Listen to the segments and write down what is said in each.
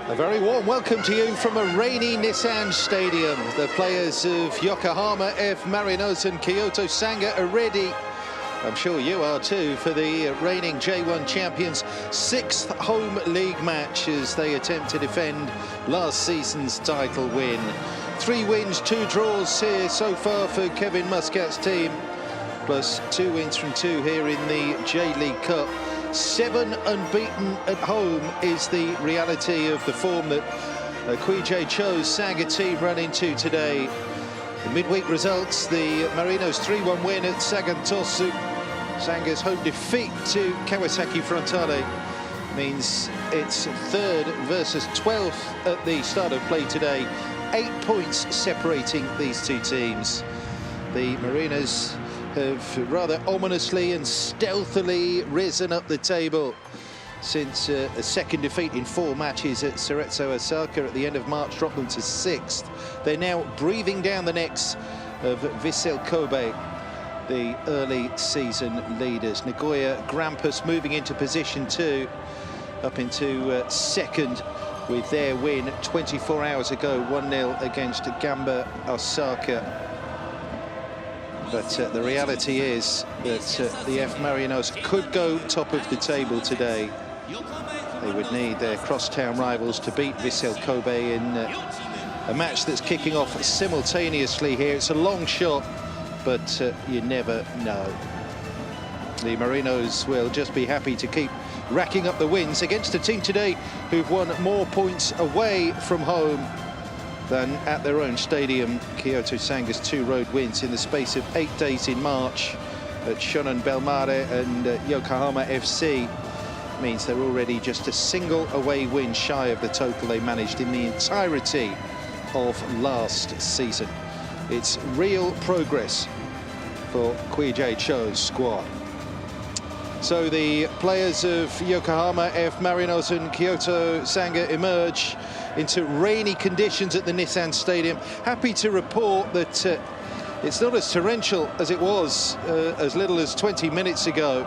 A very warm welcome to you from a rainy Nissan Stadium. The players of Yokohama F Marinos and Kyoto Sanga are ready. I'm sure you are too, for the reigning J1 champions' sixth home league match as they attempt to defend last season's title win. 3 wins, 2 draws here so far for Kevin Muscat's team, plus 2 wins from 2 here in the J.League Cup. 7 unbeaten at home is the reality of the form that MEIJI YASUDA Sanga team run into today. The midweek results, the Marinos 3-1 win at Sagantosu. Sanga's home defeat to Kawasaki Frontale means it's 3rd versus 12th at the start of play today. 8 points separating these two teams. The Marinos have rather ominously and stealthily risen up the table since a second defeat in 4 matches at Cerezo Osaka at the end of March dropped them to 6th. They're now breathing down the necks of Vissel Kobe, the early season leaders. Nagoya Grampus moving into position 2, up into second with their win 24 hours ago, 1-0 against Gamba Osaka. But the reality is that the F Marinos could go top of the table today. They would need their crosstown rivals to beat Vissel Kobe in a match that's kicking off simultaneously here. It's a long shot, but you never know. The Marinos will just be happy to keep racking up the wins against a team today who've won more points away from home than at their own stadium. Kyoto Sanga's 2 road wins in the space of 8 days in March at Shonan Bellmare and Yokohama FC means they're already just a single away win shy of the total they managed in the entirety of last season. It's real progress for MEIJI YASUDA's squad. So the players of Yokohama F Marinos and Kyoto Sanga emerge into rainy conditions at the Nissan Stadium. Happy to report that it's not as torrential as it was as little as 20 minutes ago,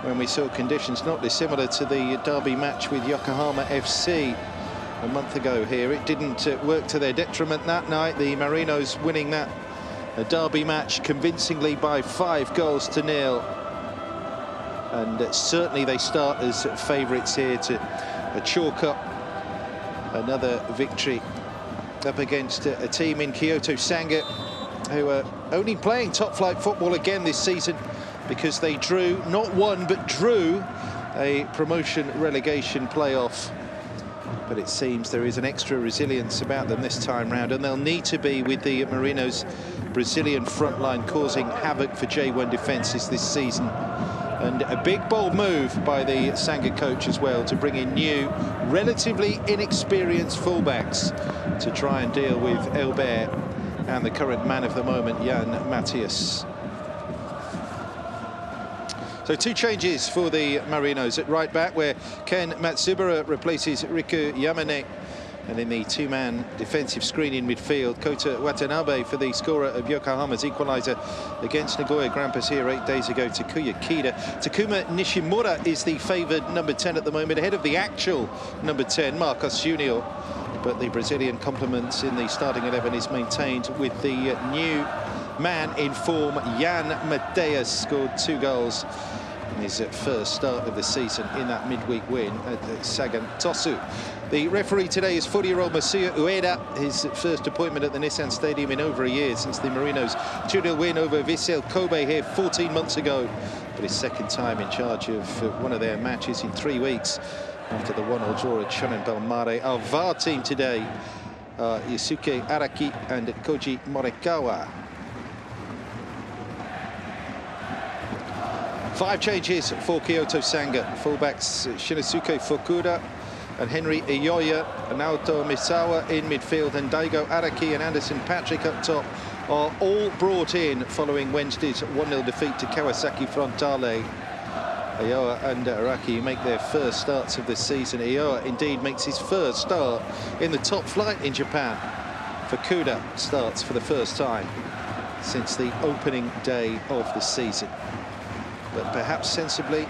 when we saw conditions not dissimilar to the derby match with Yokohama FC a month ago here. It didn't work to their detriment that night. The Marinos winning that derby match convincingly by 5-0. And certainly they start as favourites here to chalk up another victory up against a team in Kyoto Sanga who are only playing top-flight football again this season because they drew, not won, but drew a promotion-relegation playoff. But it seems there is an extra resilience about them this time round, and they'll need to be, with the Marinos' Brazilian front line causing havoc for J1 defences this season. And a big, bold move by the Sanga coach as well to bring in new, relatively inexperienced fullbacks to try and deal with Elbert and the current man of the moment, Jan Matthias. So 2 changes for the Marinos at right back, where Ken Matsubara replaces Riku Yamane. And in the 2-man defensive screen in midfield, Kota Watanabe for the scorer of Yokohama's equaliser against Nagoya Grampus here 8 days ago, Takuya Kida. Takuma Nishimura is the favoured number 10 at the moment, ahead of the actual number 10, Marcos Junior. But the Brazilian complement in the starting 11 is maintained with the new man in form, Jan Matthias, scored 2 goals in his first start of the season in that midweek win at Sagantosu. The referee today is 40-year-old Masuya Ueda, his first appointment at the Nissan Stadium in over a year since the Marinos' 2-0 win over Vissel Kobe here 14 months ago. But his second time in charge of one of their matches in 3 weeks after the 1-0 draw at Shonan Bellmare. Our VAR team today are Yusuke Araki and Koji Morikawa. 5 changes for Kyoto Sanga. Fullbacks Shinosuke Fukuda and Henry Iyoya, Naoto Misawa in midfield, and Daigo Araki and Anderson Patrick up top are all brought in following Wednesday's 1-0 defeat to Kawasaki Frontale. Iyoya and Araki make their first starts of the season. Iyoya indeed makes his first start in the top flight in Japan. Fukuda starts for the first time since the opening day of the season. But perhaps sensibly,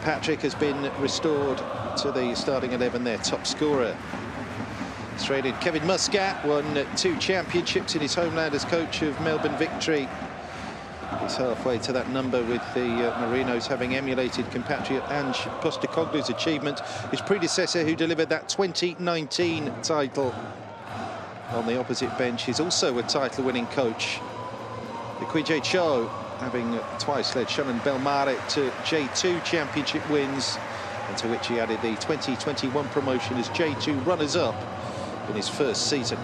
Patrick has been restored to the starting 11, their top scorer. Australian Kevin Muscat won 2 championships in his homeland as coach of Melbourne Victory. He's halfway to that number, with the Marinos having emulated compatriot Ange Postecoglou's achievement. His predecessor, who delivered that 2019 title on the opposite bench, is also a title-winning coach. MEIJI Cho, having twice led Shannon Belmare to J2 championship wins, and to which he added the 2021 promotion as J2 runners-up in his first season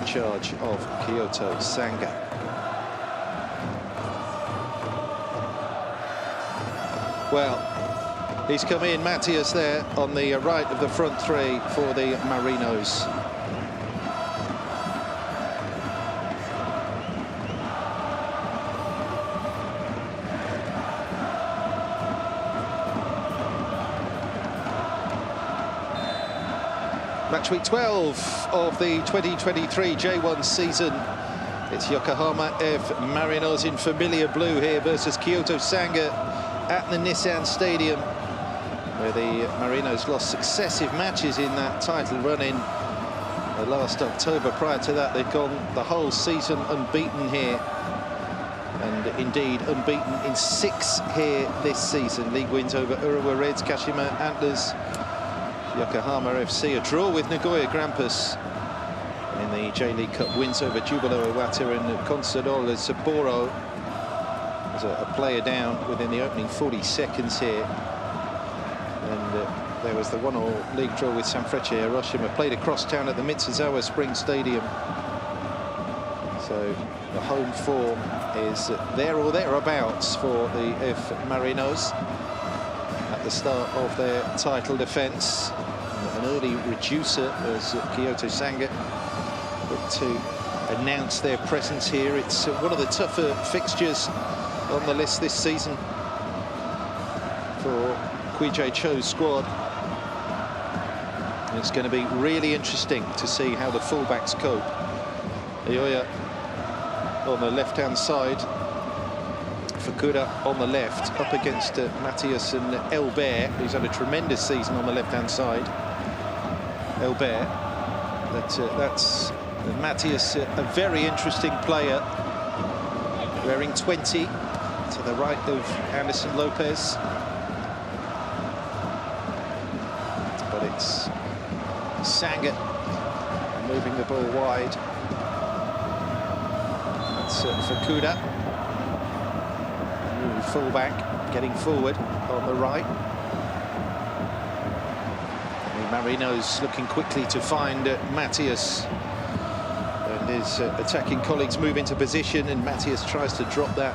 in charge of Kyoto Sanga. Well, he's come in, Matthias, there on the right of the front three for the Marinos. Matchweek 12 of the 2023 J1 season. It's Yokohama F Marinos in familiar blue here versus Kyoto Sanga at the Nissan Stadium, where the Marinos lost successive matches in that title run-in last October. Prior to that, they'd gone the whole season unbeaten here, and indeed unbeaten in 6 here this season. League wins over Urawa Reds, Kashima Antlers, Yokohama FC, a draw with Nagoya Grampus. In the J-League Cup, wins over Jubilo Iwata and Consadole Sapporo. There's a player down within the opening 40 seconds here. And there was the 1-1 league draw with Sanfrecce Hiroshima, played across town at the Mitsuzawa Spring Stadium. So the home form is there or thereabouts for the F Marinos at the start of their title defence. An early reducer as Kyoto Sanga look to announce their presence here. It's one of the tougher fixtures on the list this season for MEIJI Cho's squad. It's going to be really interesting to see how the fullbacks cope. Aoya on the left-hand side, Fukuda on the left, up against Matthias and Elbert, who's had a tremendous season on the left-hand side. Elbert, that's Matthias, a very interesting player, wearing 20 to the right of Anderson Lopez. But it's Sanga moving the ball wide. That's Fukuda, fullback, getting forward on the right. The Marinos looking quickly to find Matthias, and his attacking colleagues move into position, and Matthias tries to drop that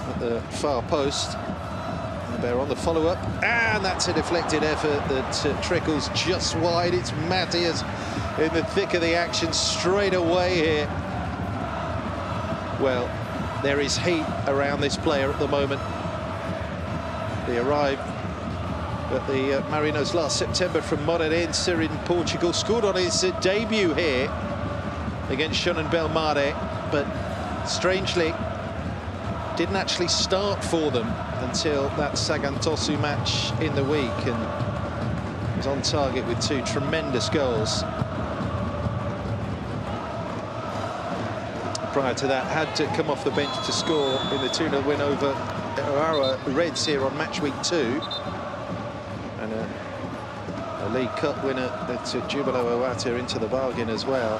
at the far post. And they're on the follow-up, and that's a deflected effort that trickles just wide. It's Matthias in the thick of the action straight away here. Well, there is heat around this player at the moment. He arrived at the Marinos last September from Moreirense in Portugal, scored on his debut here against Shannon Belmare, but strangely didn't actually start for them until that Sagantosu match in the week, and was on target with 2 tremendous goals. Prior to that, had to come off the bench to score in the 2-0 win over Urawa Reds here on Matchweek 2. And a League Cup winner at Jubilo Iwata into the bargain as well.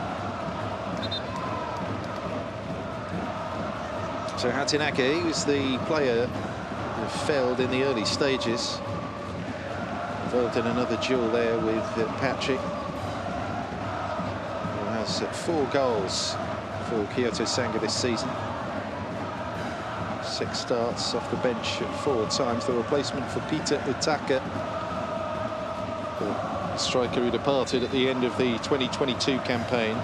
So Hatinake was the player who failed in the early stages. Involved in another duel there with Patrick, who has 4 goals for Kyoto Sanga this season. 6 starts off the bench 4 times. The replacement for Peter Utaka, the striker who departed at the end of the 2022 campaign.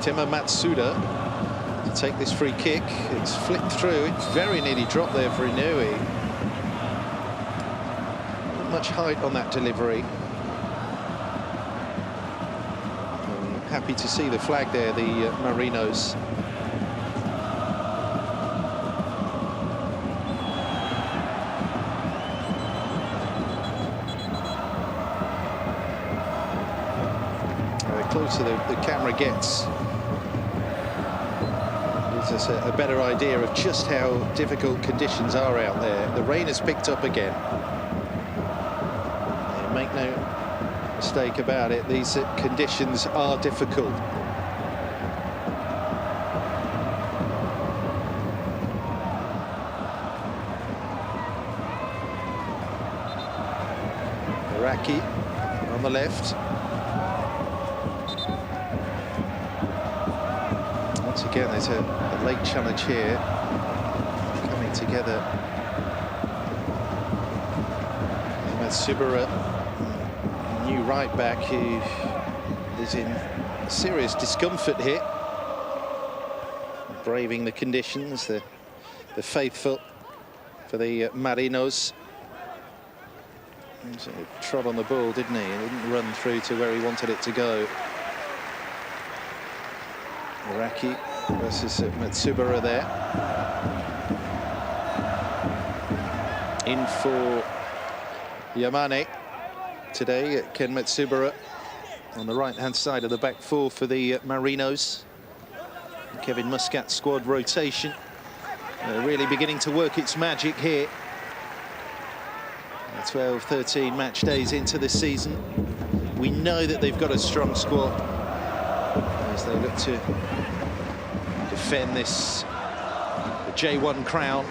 Tema Matsuda to take this free kick. It's flicked through. It's very nearly dropped there for Inoue. Not much height on that delivery. Happy to see the flag there, the Marinos. closer the camera gets, gives us a better idea of just how difficult conditions are out there. The rain has picked up again. Make no mistake about it, these conditions are difficult. Araki on the left. Once again, there's a late challenge here, coming together. Matsubara, new right back, who is in serious discomfort here, braving the conditions. The faithful for the Marinos. He sort of trod on the ball, didn't he? And didn't run through to where he wanted it to go. Araki versus Matsubara there. In for Yamane today, Ken Matsubara on the right-hand side of the back four for the Marinos. Kevin Muscat's squad rotation really beginning to work its magic here. 12, 13 match days into the season. We know that they've got a strong squad as they look to defend this J1 crown.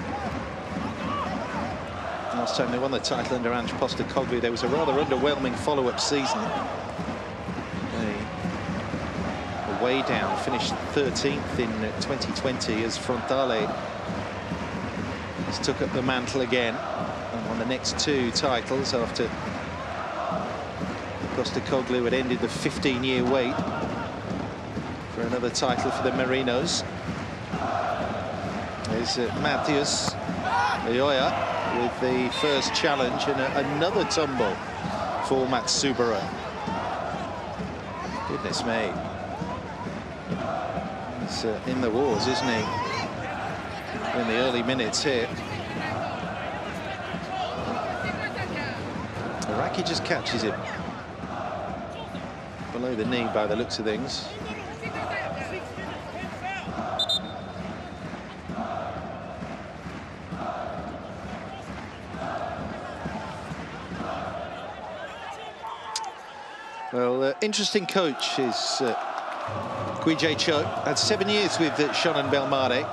Last time they won the title under Ange Postecoglou, there was a rather underwhelming follow-up season. They were way down, finished 13th in 2020 as Frontale has took up the mantle again. On the next two titles after Postecoglou had ended the 15-year wait for another title for the Marinos. There's Matthias Oyoya with the first challenge, and another tumble for Matsubara. Goodness me. He's in the wars, isn't he? In the early minutes here. Araki just catches him below the knee by the looks of things. Well, interesting coach is Guije Cho. Had 7 years with Shonan Bellmare.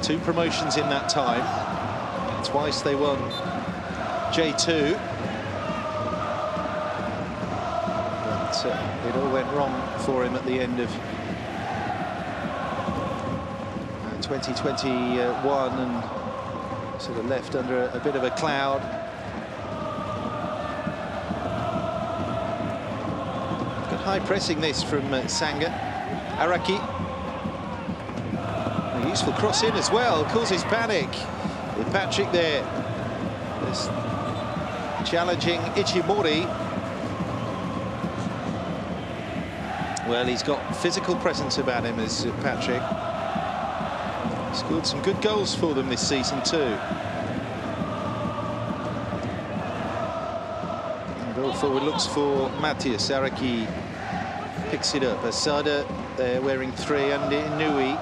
Two promotions in that time. Twice they won J2. But it all went wrong for him at the end of 2021 and sort of left under a bit of a cloud. Good high pressing this from Sanga. Araki. A useful cross in as well, causes panic with Patrick there. This challenging Ichimori. Well, he's got physical presence about him as Patrick. Scored some good goals for them this season too. And all forward looks for Matthias. Araki picks it up. Asada there wearing 3, and Inui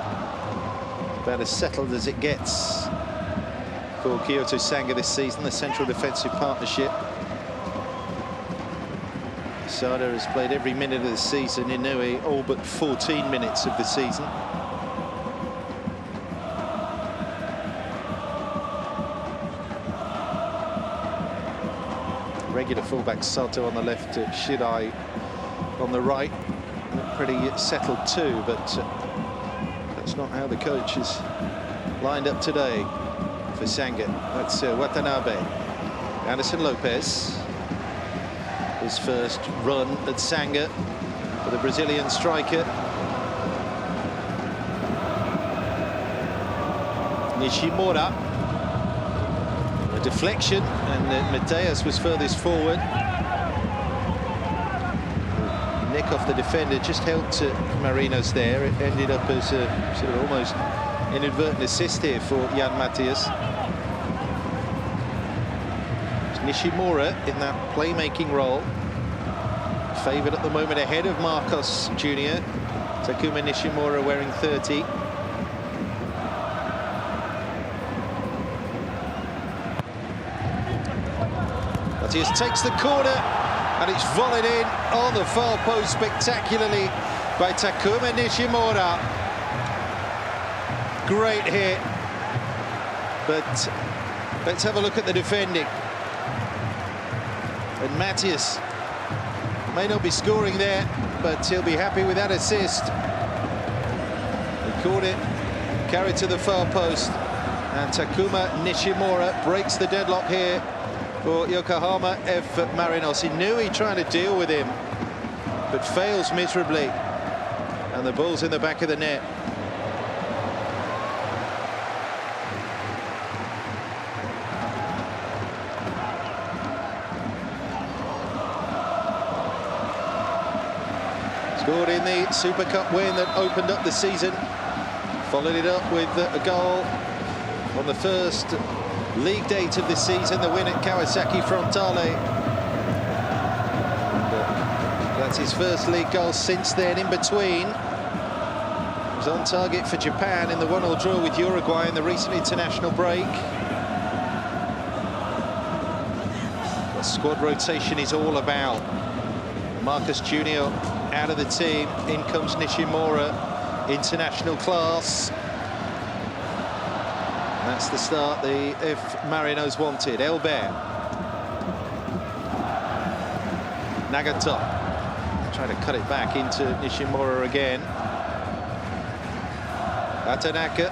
about as settled as it gets for Kyoto Sanga this season, the central defensive partnership. Asada has played every minute of the season. Inui all but 14 minutes of the season. Regular fullback Sato on the left, Shirai on the right. Pretty settled too, but that's not how the coach is lined up today for Sanga. That's Watanabe. Anderson Lopez. His first run at Sanga for the Brazilian striker. Nishimura. A deflection, and Medeiros was furthest forward. Nick off the defender just helped Marinos there. It ended up as a sort of almost inadvertent assist here for Jan Matthias. Nishimura in that playmaking role. Favoured at the moment ahead of Marcos Jr. Takuma Nishimura wearing 30. Matias takes the corner, and it's volleyed in on the far post spectacularly by Takuma Nishimura. Great hit, but let's have a look at the defending. And Matias may not be scoring there, but he'll be happy with that assist. He caught it, carried to the far post, and Takuma Nishimura breaks the deadlock here for Yokohama F Marinos. He knew he'd try to deal with him, but fails miserably, and the ball's in the back of the net. Scored in the Super Cup win that opened up the season. Followed it up with a goal on the first league date of the season, the win at Kawasaki Frontale. That's his first league goal since then. In between, he was on target for Japan in the 1-1 draw with Uruguay in the recent international break. What squad rotation is all about. Marcos Jr. out of the team, in comes Nishimura, international class. And that's the start the F Marinos wanted. Elber. Nagata. Trying to cut it back into Nishimura again. Atanaka.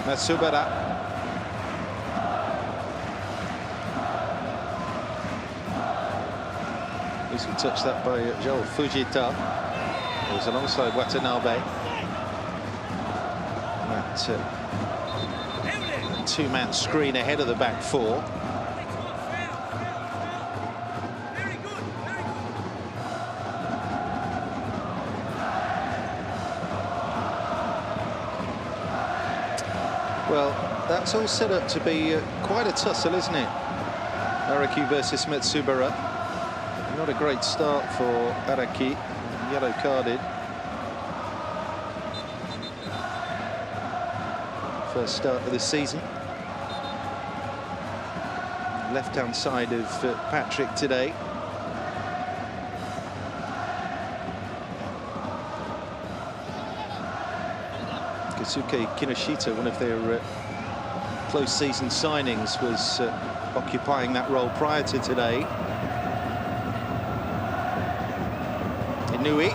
Matsubara. Easily touched that by Joel Fujita. It was alongside Watanabe. That two-man screen ahead of the back four. Well, that's all set up to be quite a tussle, isn't it? Araki versus Matsubara. Not a great start for Araki, yellow carded. First start of the season. Left-hand side of Patrick today. Kosuke Kinoshita, one of their close season signings, was occupying that role prior to today. Inui.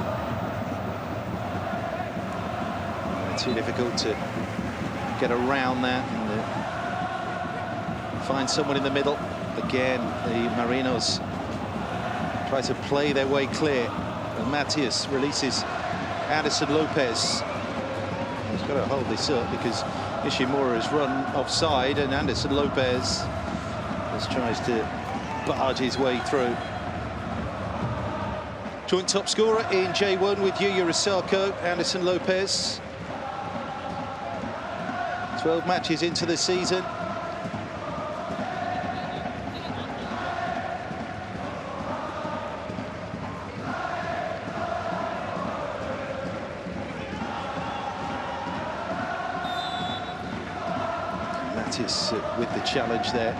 Too difficult to get around that and find someone in the middle. Again, the Marinos try to play their way clear. And Matias releases Anderson Lopez. He's got to hold this up because Nishimura has run offside, and Anderson Lopez just tries to barge his way through. Joint top scorer in J1 with Yuya Osako, Anderson Lopez. 12 matches into the season. Mattis with the challenge there.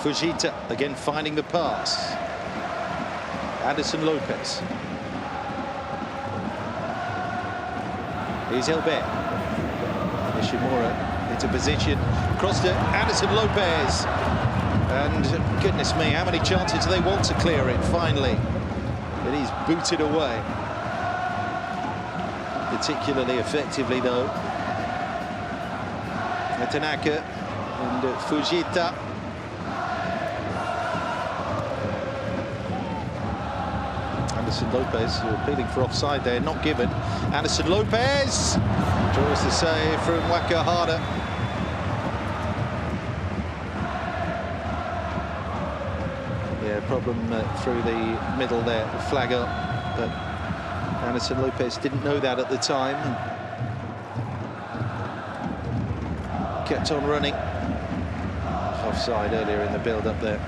Fujita again finding the pass. Anderson Lopez. Here's Elber. Nishimura into position. Cross to Anderson Lopez. And goodness me, how many chances do they want to clear it finally? It is booted away. Particularly effectively though. Tanaka and Fujita. Anderson Lopez appealing for offside there, not given. Anderson Lopez draws the save from Wakahara. problem through the middle there, flag up, but Anderson Lopez didn't know that at the time and kept on running. Offside earlier in the build-up there.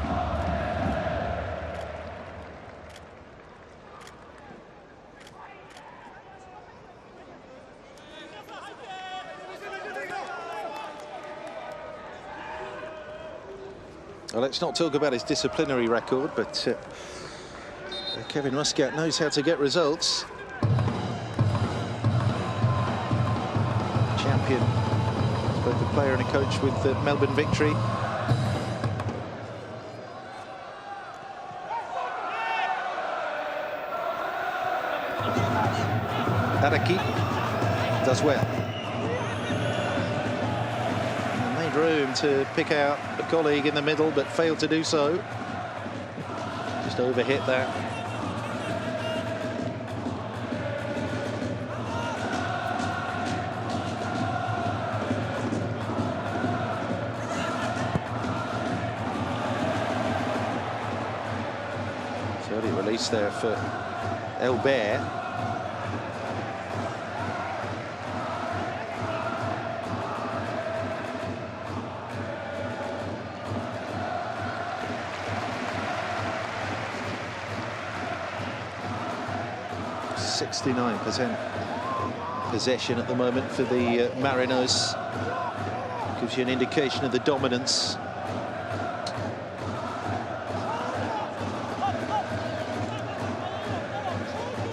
Well, let's not talk about his disciplinary record, but Kevin Muscat knows how to get results. Champion, both a player and a coach with the Melbourne Victory. Araki does well. Made room to pick out a colleague in the middle, but failed to do so. Just overhit that. So early release there for Elbert. %69% possession at the moment for the Marinos. Gives you an indication of the dominance.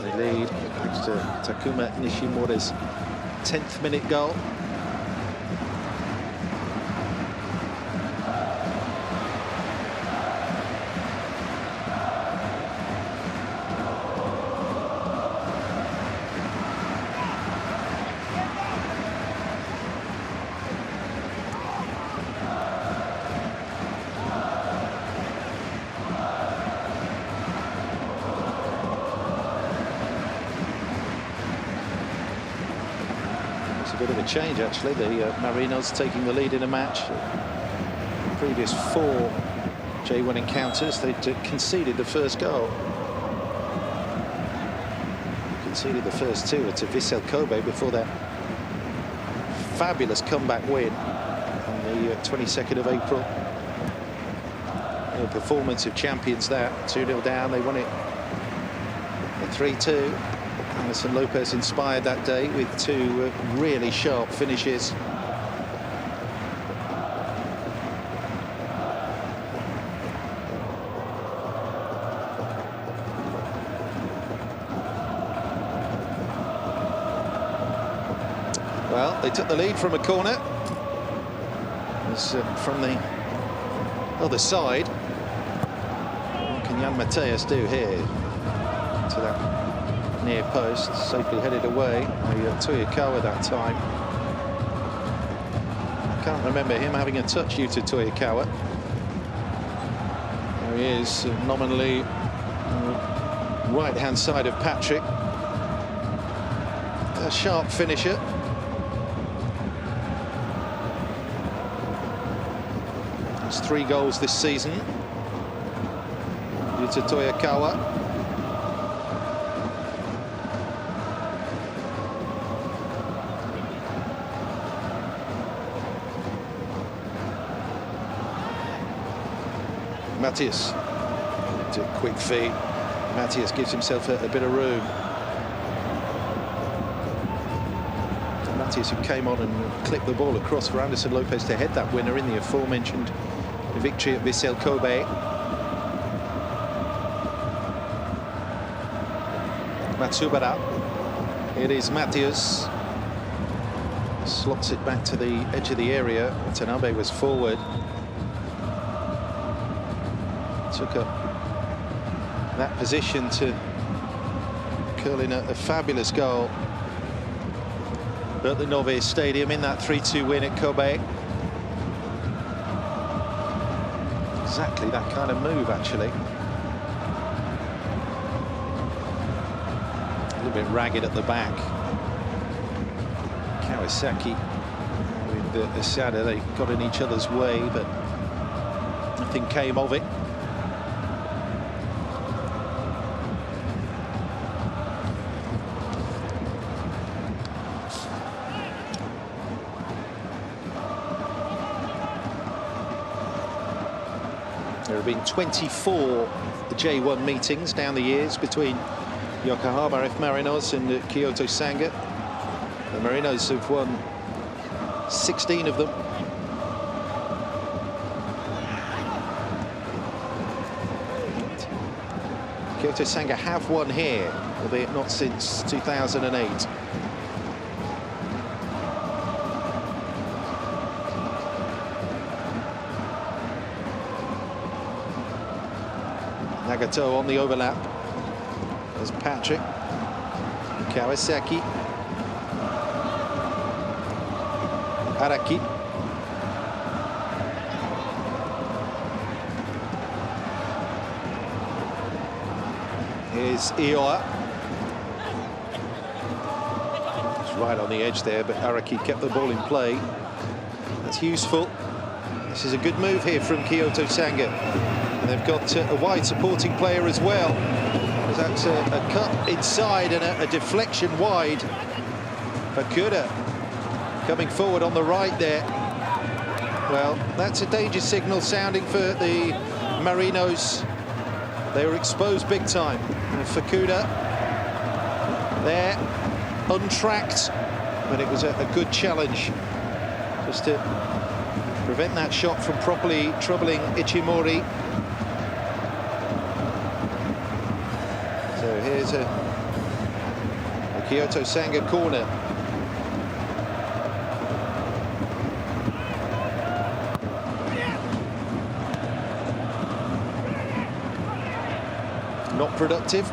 They lead thanks to Takuma Nishimura's 10th minute goal. Bit of a change, actually. The Marinos taking the lead in a match. The previous 4 J1 encounters, they'd conceded the first goal. Conceded the first 2 to Vissel Kobe before that fabulous comeback win on the 22nd of April. A performance of champions that. 2-0 down, they won it 3-2. Anderson Lopez inspired that day with 2 really sharp finishes. Well, they took the lead from a corner. It was from the other side. What can Jan Mateus do here? To that near post, safely headed away by Toyokawa that time. I can't remember him having a touch, Yuta Toyokawa. There he is, nominally right-hand side of Patrick. A sharp finisher. It's 3 goals this season. Yuta Toyokawa. Matias, to a quick feed. Matias gives himself a bit of room. Matias, who came on and clipped the ball across for Anderson Lopez to head that winner in the aforementioned victory at Vissel Kobe. Matsubara. It is Matias. Slots it back to the edge of the area. Watanabe was forward. Took up that position to curl in a fabulous goal at the Nissan Stadium in that 3-2 win at Kobe. Exactly that kind of move, actually. A little bit ragged at the back. Kawasaki with Asada, they got in each other's way, but nothing came of it. There have been 24 J1 meetings down the years between Yokohama F Marinos and Kyoto Sanga. The Marinos have won 16 of them. Kyoto Sanga have won here, albeit not since 2008. Nagato on the overlap. There's Patrick. Kawasaki. Araki. Here's Ioa. He's right on the edge there, but Araki kept the ball in play. That's useful. This is a good move here from Kyoto Sanga. And they've got a wide supporting player as well. That's a cut inside and a deflection wide. Fukuda coming forward on the right there. Well, that's a danger signal sounding for the Marinos. They were exposed big time. And Fukuda there, untracked, but it was a good challenge just to prevent that shot from properly troubling Ichimori. So here's a Kyoto Sanga corner. Not productive.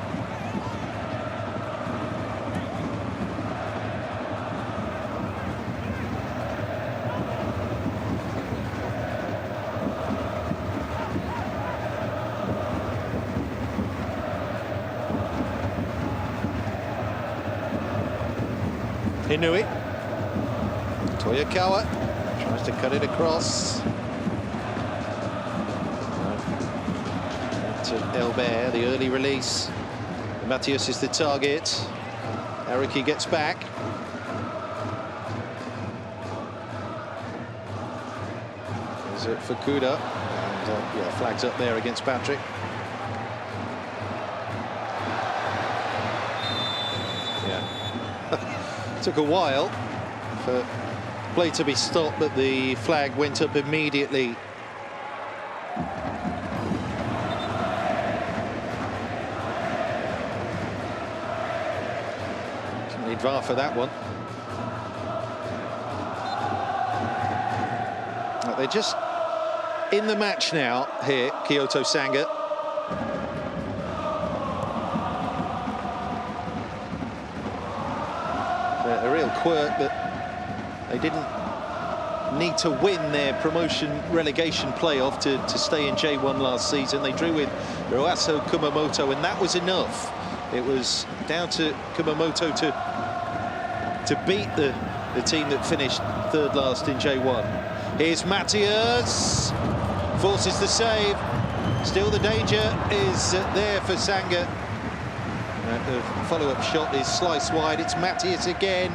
Inui. Toyokawa tries to cut it across. To Elbert, the early release. Matthias is the target. Araki gets back. There's it Fukuda. And yeah, flags up there against Patrick. Yeah. Took a while for play to be stopped, but the flag went up immediately. Need VAR for that one. They're just in the match now here, Kyoto Sanga. A real quirk that they didn't need to win their promotion relegation playoff to stay in J1 last season. They drew with Roasso Kumamoto, and that was enough. It was down to Kumamoto to beat the team that finished third last in J1. Here's Matthias, forces the save. Still the danger is there for Sanga. The follow-up shot is sliced wide. It's Matthias again,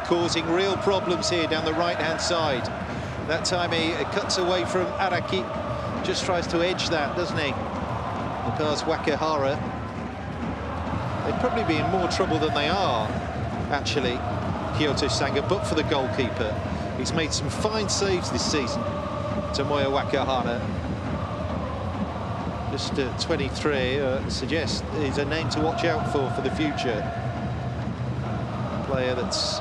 causing real problems here down the right-hand side. That time he cuts away from Araki, just tries to edge that, doesn't he? The pass Wakihara. They'd probably be in more trouble than they are, actually, Kyoto Sanga, but for the goalkeeper. He's made some fine saves this season, Tomoya Wakihara. Just 23, suggests he's a name to watch out for the future. A player that's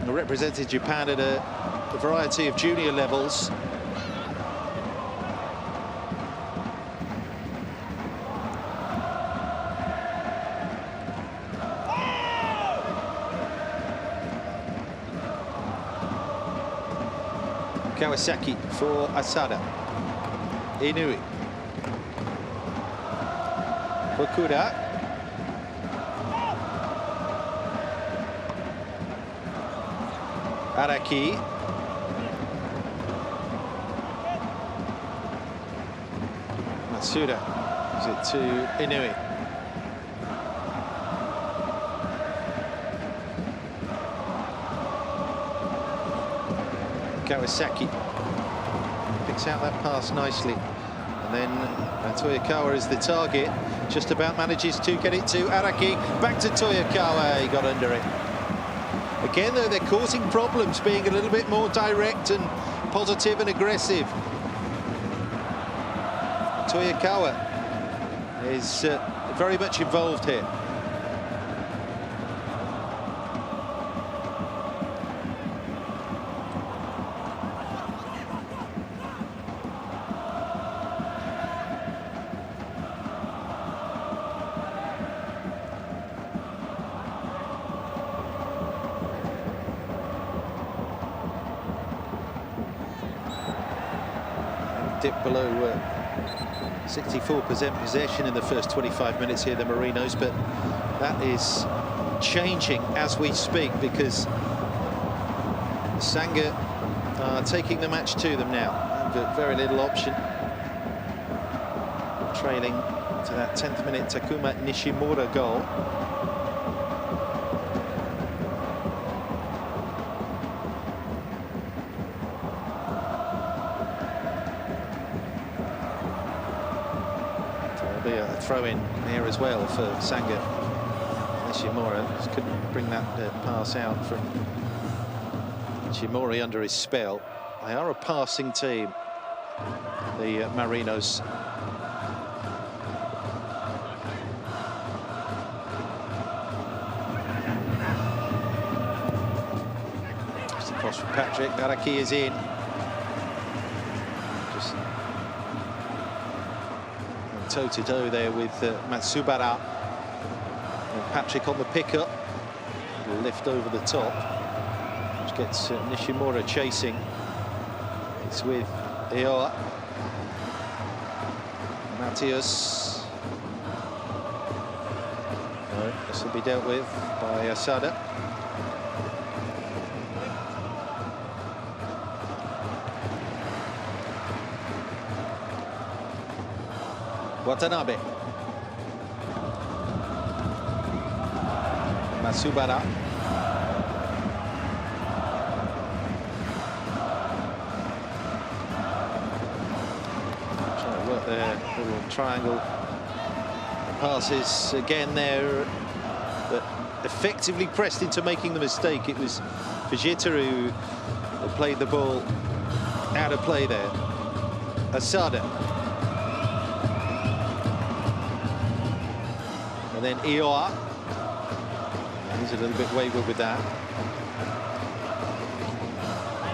represented Japan at a variety of junior levels. Kawasaki for Asada. Inui. Fukuda. Araki. Matsuda. Is it to Inui? Kawasaki picks out that pass nicely. And then Toyokawa is the target. Just about manages to get it to Araki. Back to Toyokawa. He got under it. Again, though, they're causing problems, being a little bit more direct and positive and aggressive. Toyokawa is very much involved here. Dipped below 64% possession in the first 25 minutes here, the Marinos, but that is changing as we speak because Sanga are taking the match to them now. But very little option. Trailing to that 10th minute Takuma Nishimura goal. A throw-in here as well for Sanga. Nishimura just couldn't bring that pass out from Nishimura under his spell. They are a passing team, the Marinos. Just across from Patrick. Araki is in. Just toe-to-toe there with Matsubara. And Patrick on the pickup. Lift over the top. Which gets Nishimura chasing. It's with Ioa. Matthias. No, this will be dealt with by Yasuda. Watanabe. Matsubara. Trying to work their little triangle passes again there, but effectively pressed into making the mistake. It was Fujita who played the ball out of play there. Asada. And then Ioa. He's a little bit wayward with that.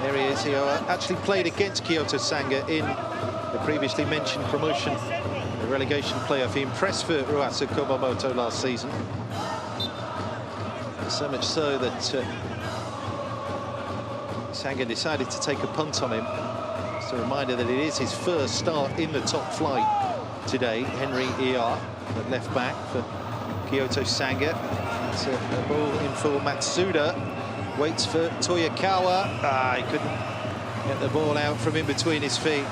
There he is, Ioa. Actually played against Kyoto Sanga in the previously mentioned promotion, the relegation playoff. He impressed for Ruasa Kumamoto last season. So much so that Sanga decided to take a punt on him. Just a reminder that it is his first start in the top flight today. Henry Ioa at left back for Kyoto Sanga. It's a ball in for Matsuda. Waits for Toyokawa. He couldn't get the ball out from in between his feet.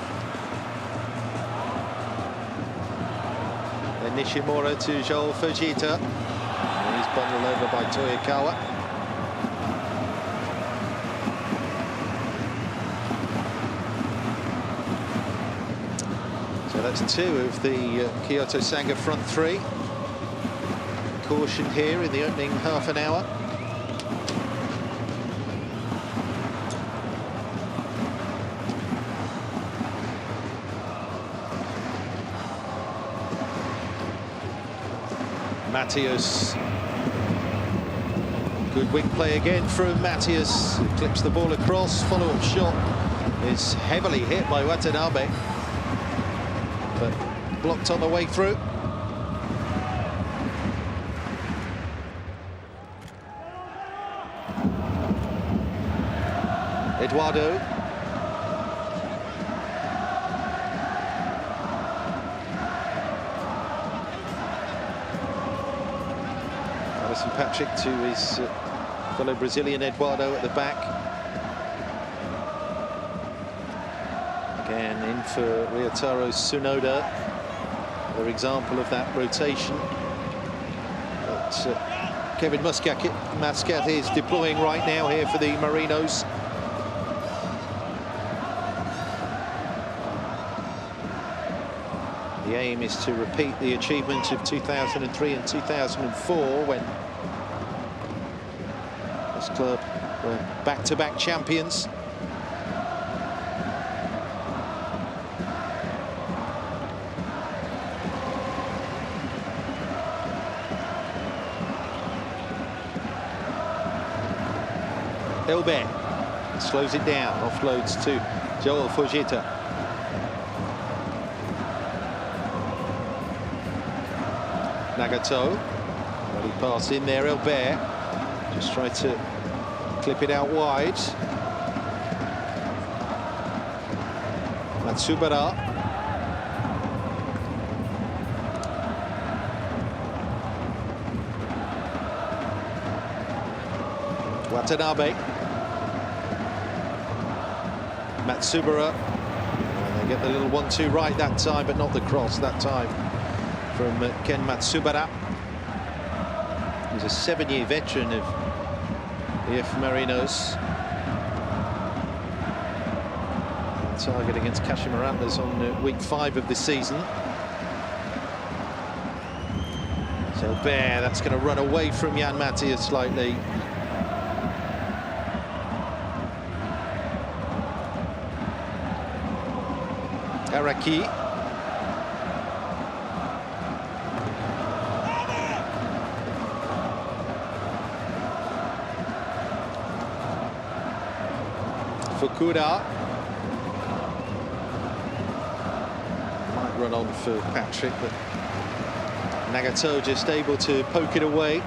Then Nishimura to Joel Fujita. And he's bundled over by Toyokawa. So that's two of the Kyoto Sanga front three. Caution here in the opening half an hour. Matthias. Good wing play again from Matthias. Clips the ball across. Follow-up shot is heavily hit by Watanabe, but blocked on the way through. Eduardo. Alison Patrick to his fellow Brazilian Eduardo at the back. Again in for Ryotaro Tsunoda. Another example of that rotation. But Kevin Muscat is deploying right now here for the Marinos. The aim is to repeat the achievement of 2003 and 2004 when this club were back-to-back champions. Elbert slows it down, offloads to Joel Fujita. Nagato, early pass in there, Elbert just tried to clip it out wide. Matsubara. Watanabe. Matsubara. And they get the little 1-2 right that time, but not the cross that time from Ken Matsubara. He's a 7-year veteran of the F Marinos. Target against Kashima Antlers on week 5 of the season. So Bear, that's going to run away from Jan Matthias slightly. Araki. Fukuda. Might run on for Patrick, but Nagato just able to poke it away.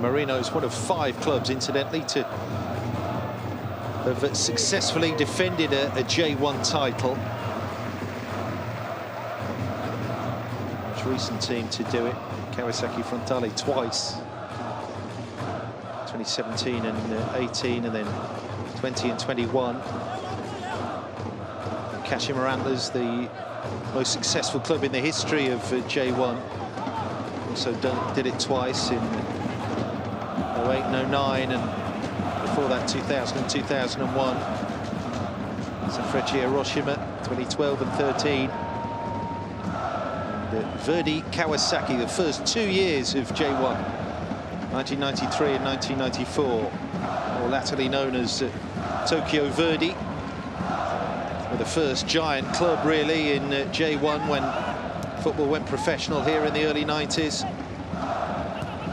Marinos, one of 5 clubs, incidentally, to have successfully defended a J1 title. Most recent team to do it, Kawasaki Frontale, twice. 2017 and 18, and then 20 and 21. Kashima Antlers, the most successful club in the history of J1. Also did it twice in 08 and 09, and before that 2000 and 2001. Sanfrecce Hiroshima 2012 and 13. And Verdi Kawasaki, the first 2 years of J1, 1993 and 1994, or latterly known as Tokyo Verdi. Were the first giant club really in J1 when football went professional here in the early 90s.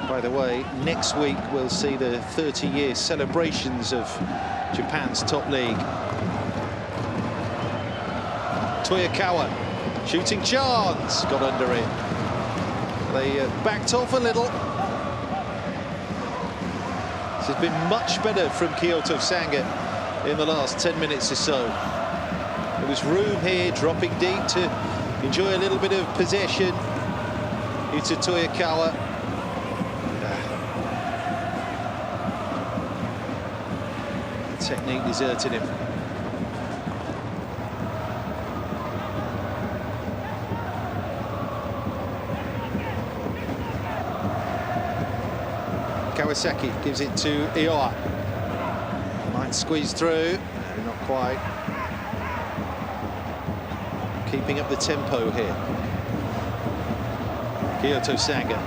By the way, next week we'll see the 30-year celebrations of Japan's top league. Toyokawa, shooting chance, got under it. They backed off a little. This has been much better from Kyoto Sanga in the last 10 minutes or so. There was room here, dropping deep to enjoy a little bit of possession. Yuta Toyokawa. Technique deserted him. Kawasaki gives it to Ioa. Might squeeze through, no, not quite. Keeping up the tempo here. Kyoto Sanga,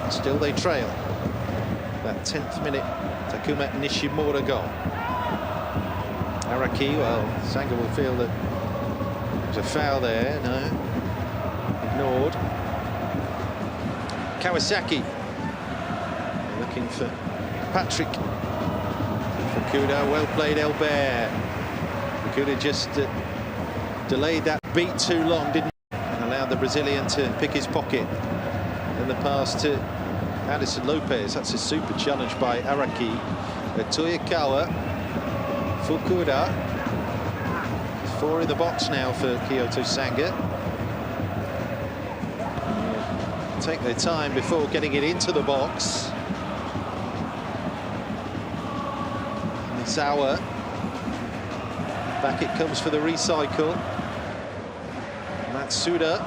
still they trail. That 10th minute Takuma Nishimura goal. Araki, well, Sanga will feel that there's a foul there. No, ignored. Kawasaki looking for Patrick. Fukuda, well played, Elbert. Fukuda just delayed that beat too long, didn't he? And allowed the Brazilian to pick his pocket. And the pass to Anderson Lopez. That's a super challenge by Araki. Toyokawa. Fukuda. 4 in the box now for Kyoto Sanga. Take their time before getting it into the box. Sawa. Back it comes for the recycle. Matsuda.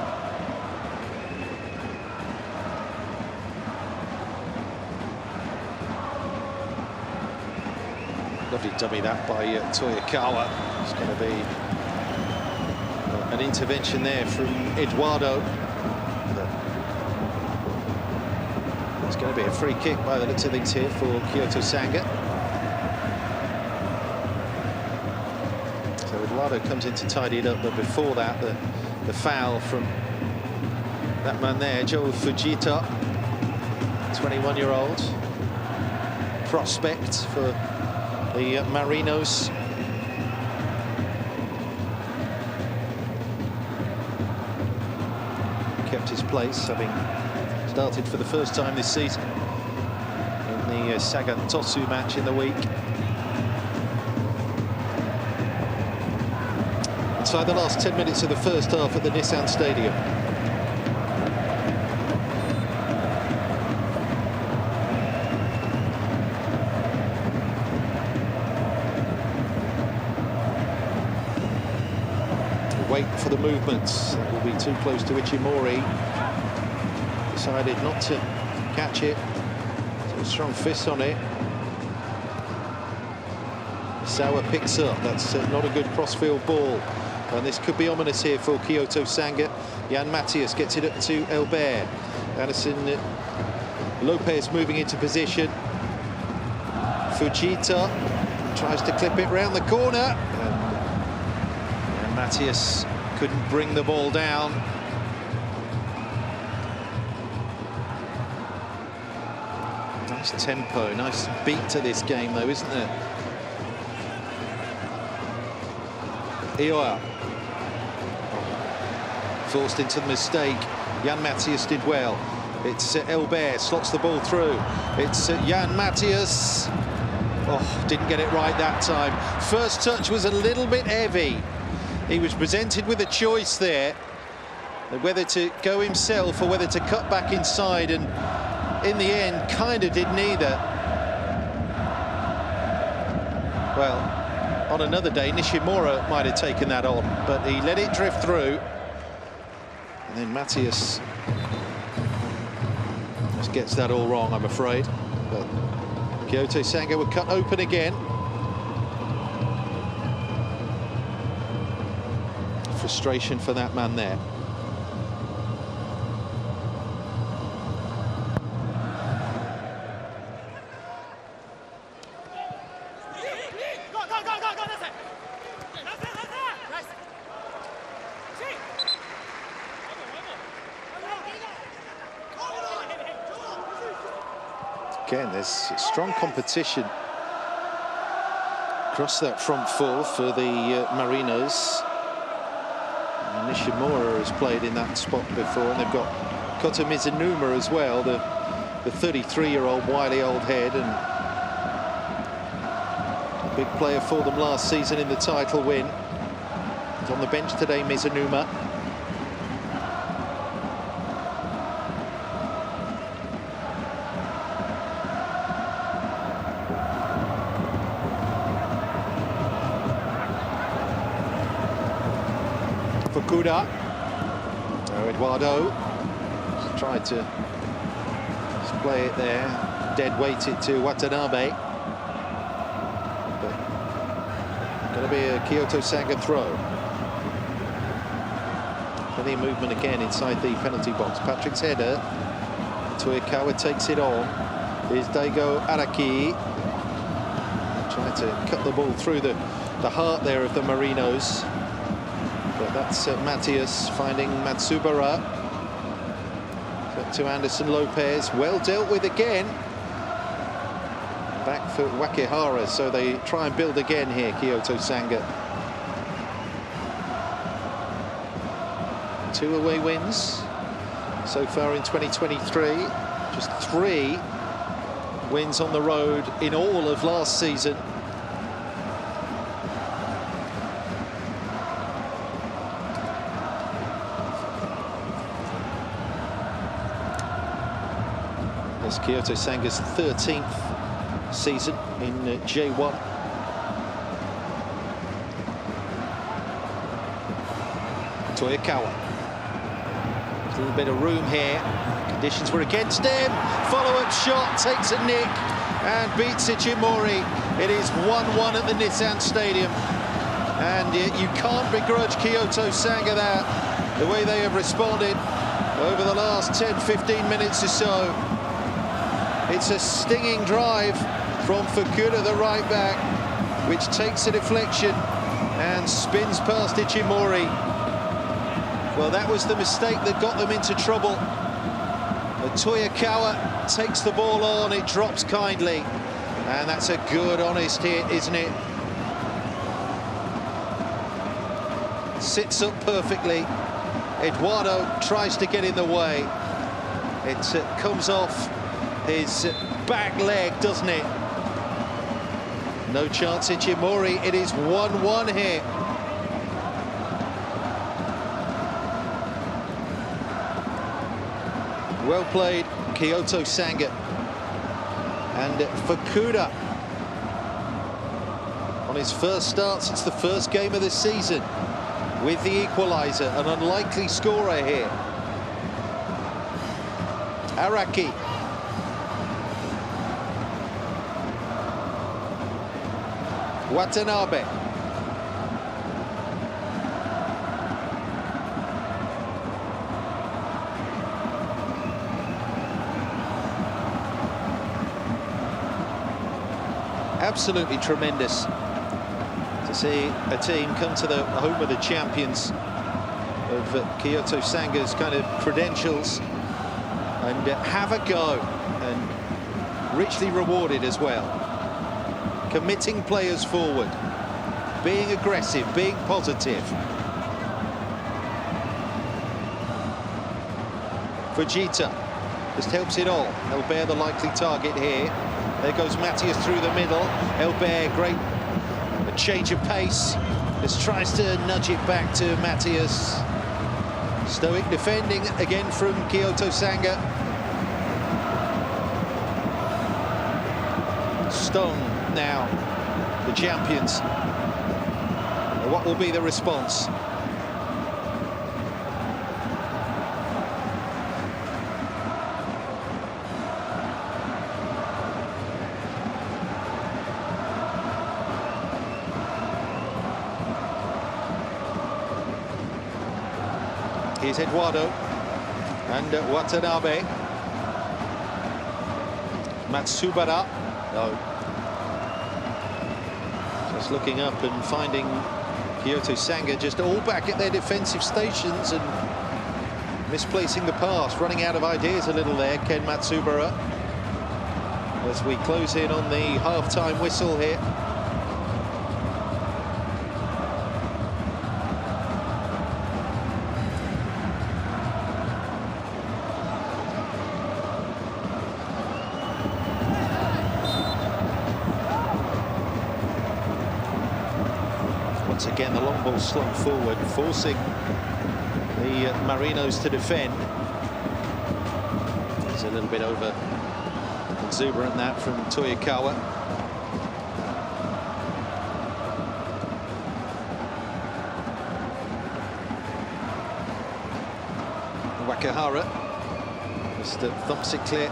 Lovely dummy that by Toyokawa. It's going to be an intervention there from Eduardo. It's going to be a free kick by the looks of things here for Kyoto Sanga. So Eduardo comes in to tidy it up, but before that, the foul from that man there, Joe Fujita, 21-year-old prospect for the Marinos. Kept his place, having started for the first time this season in the Saga Tosu match in the week. Inside the last 10 minutes of the first half at the Nissan Stadium. Wait for the movements. That will be too close to Ichimori. Decided not to catch it. So a strong fist on it. Sawa picks up. That's not a good crossfield ball. And this could be ominous here for Kyoto Sanga. Jan Matthias gets it up to Elbert. Anderson Lopez moving into position. Fujita tries to clip it round the corner. And Matthias couldn't bring the ball down. Nice tempo, nice beat to this game though, isn't there? Ioa forced into the mistake. Jan Matthias did well. It's Elbert slots the ball through. It's Jan Matthias. Oh, didn't get it right that time. First touch was a little bit heavy. He was presented with a choice there, whether to go himself or whether to cut back inside, and in the end kind of did neither. Well, on another day Nishimura might have taken that on, but he let it drift through. And then Matthias just gets that all wrong, I'm afraid. But Kyoto Sanga were cut open again. Frustration for that man there. Again, there's strong competition across that front four for the Marinos. And Nishimura has played in that spot before, and they've got Kota Mizunuma as well, the 33-year-old wily old head, and a big player for them last season in the title win. He's on the bench today, Mizunuma. Fukuda. Oh, Eduardo tried to play it there, dead weighted to Watanabe. But going to be a Kyoto Sanga throw. Plenty of movement again inside the penalty box. Patrick's header. Toyokawa takes it on. Here's Daigo Araki. Trying to cut the ball through the heart there of the Marinos. But that's Matthias finding Matsubara. Up to Anderson Lopez. Well dealt with again. Back for Wakihara, so they try and build again here, Kyoto Sanga. 2 away wins so far in 2023. Just 3 wins on the road in all of last season. It's Kyoto Sanga's 13th season in J1. Toyokawa. A little bit of room here. Conditions were against him. Follow-up shot, takes a nick and beats Ichimori. It is 1-1 at the Nissan Stadium. And you can't begrudge Kyoto Sanga that, the way they have responded over the last 10-15 minutes or so. It's a stinging drive from Fukuda, the right back, which takes a deflection and spins past Ichimori. Well, that was the mistake that got them into trouble. But Toyokawa takes the ball on, it drops kindly. And that's a good, honest hit, isn't it? Sits up perfectly. Eduardo tries to get in the way. It comes off his back leg, doesn't it? No chance, Ichimori. It is 1-1 here. Well played, Kyoto Sanga. And Fukuda, on his first start since the first game of the season, with the equaliser, an unlikely scorer here. Araki. Watanabe. Absolutely tremendous to see a team come to the home of the champions of Kyoto Sanga's kind of credentials and have a go, and richly rewarded as well. Committing players forward, being aggressive, being positive. Fujita just helps it all. Elbert the likely target here. There goes Matthias through the middle. Elbert, great change of pace. Just tries to nudge it back to Matthias. Stoic defending again from Kyoto Sanga. Stone now, the champions. What will be the response? Here's Eduardo and Watanabe. Matsubara. No. Just looking up and finding Kyoto Sanga just all back at their defensive stations and misplacing the pass, running out of ideas a little there, Ken Matsubara. As we close in on the half-time whistle here. Once again, the long ball slung forward, forcing the Marinos to defend. There's a little bit over exuberant that from Toyokawa. Wakahara just thumps it clear.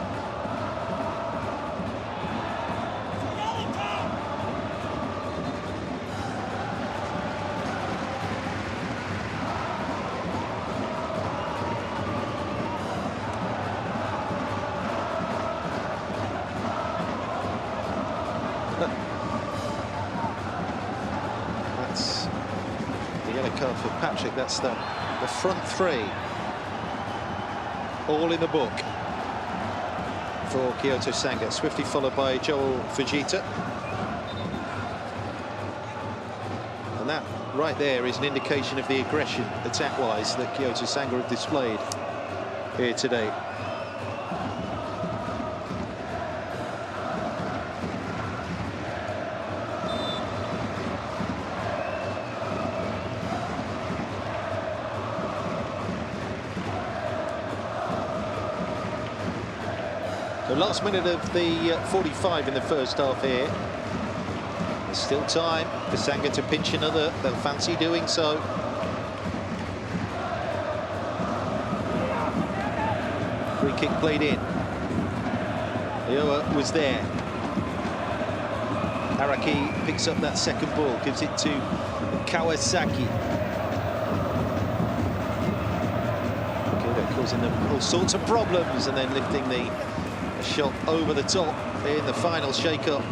That's the yellow card for Patrick. That's the front three. All in the book for Kyoto Sanga. Swiftly followed by Joel Fujita. And that right there is an indication of the aggression, attack-wise, that Kyoto Sanga have displayed here today. The last minute of the 45 in the first half here. There's still time for Sanga to pinch another. They'll fancy doing so. Free kick played in. Iowa was there. Araki picks up that second ball, gives it to Kawasaki. Good, causing them all sorts of problems, and then lifting the shot over the top in the final shake-up.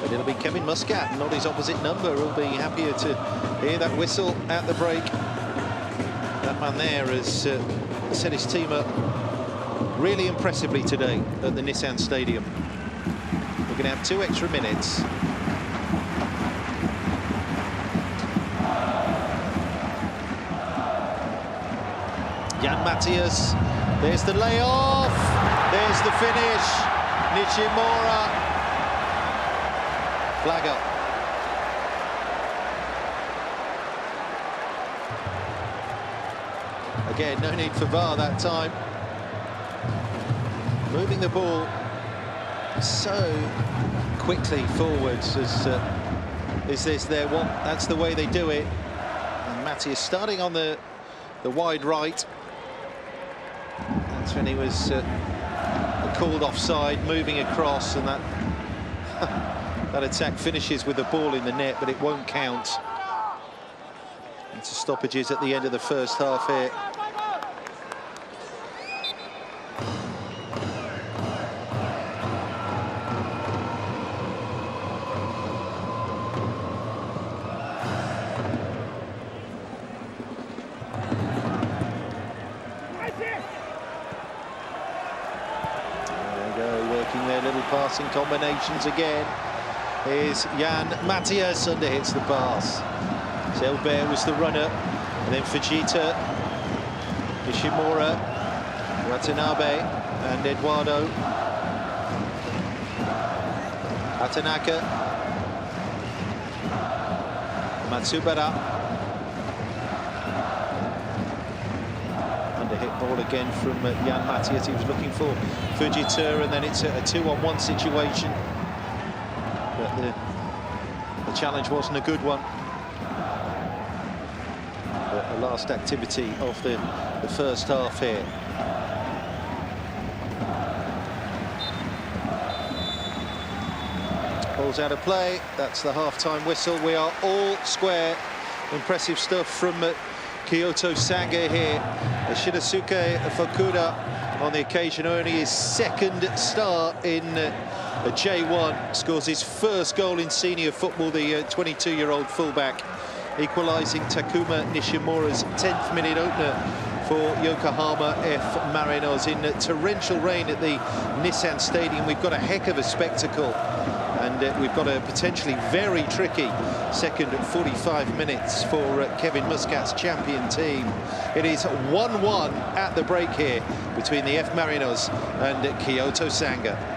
But it'll be Kevin Muscat, not his opposite number, who'll be happier to hear that whistle at the break. That man there has set his team up really impressively today at the Nissan Stadium. We're going to have 2 extra minutes. Jan Matthias, there's the layoff, there's the finish. Nishimura, flag up. Again, no need for VAR that time. Moving the ball so quickly forwards as this their one. That's the way they do it. And Matthias starting on the wide right. That's when he was called offside, moving across, and that that attack finishes with the ball in the net, but it won't count. Into stoppages at the end of the first half here. Passing combinations again. Here's Jan Matthias, underhits the pass. Zelbert was the runner, and then Fujita, Nishimura, Watanabe, and Eduardo. Atanaka, Matsubara. Hit ball again from Jan Matthias. He was looking for Fujita, and then it's a 2-on-1 situation. But the challenge wasn't a good one. But the last activity of the first half here. Ball's out of play. That's the half-time whistle. We are all square. Impressive stuff from Kyoto Sanga here. Shinosuke Fukuda on the occasion, only his second start in a J1, scores his first goal in senior football, the 22-year-old fullback, equalising Takuma Nishimura's 10th minute opener for Yokohama F Marinos in torrential rain at the Nissan Stadium. We've got a heck of a spectacle, and we've got a potentially very tricky second 45 minutes for Kevin Muscat's champion team. It is 1-1 at the break here between the F Marinos and Kyoto Sanga.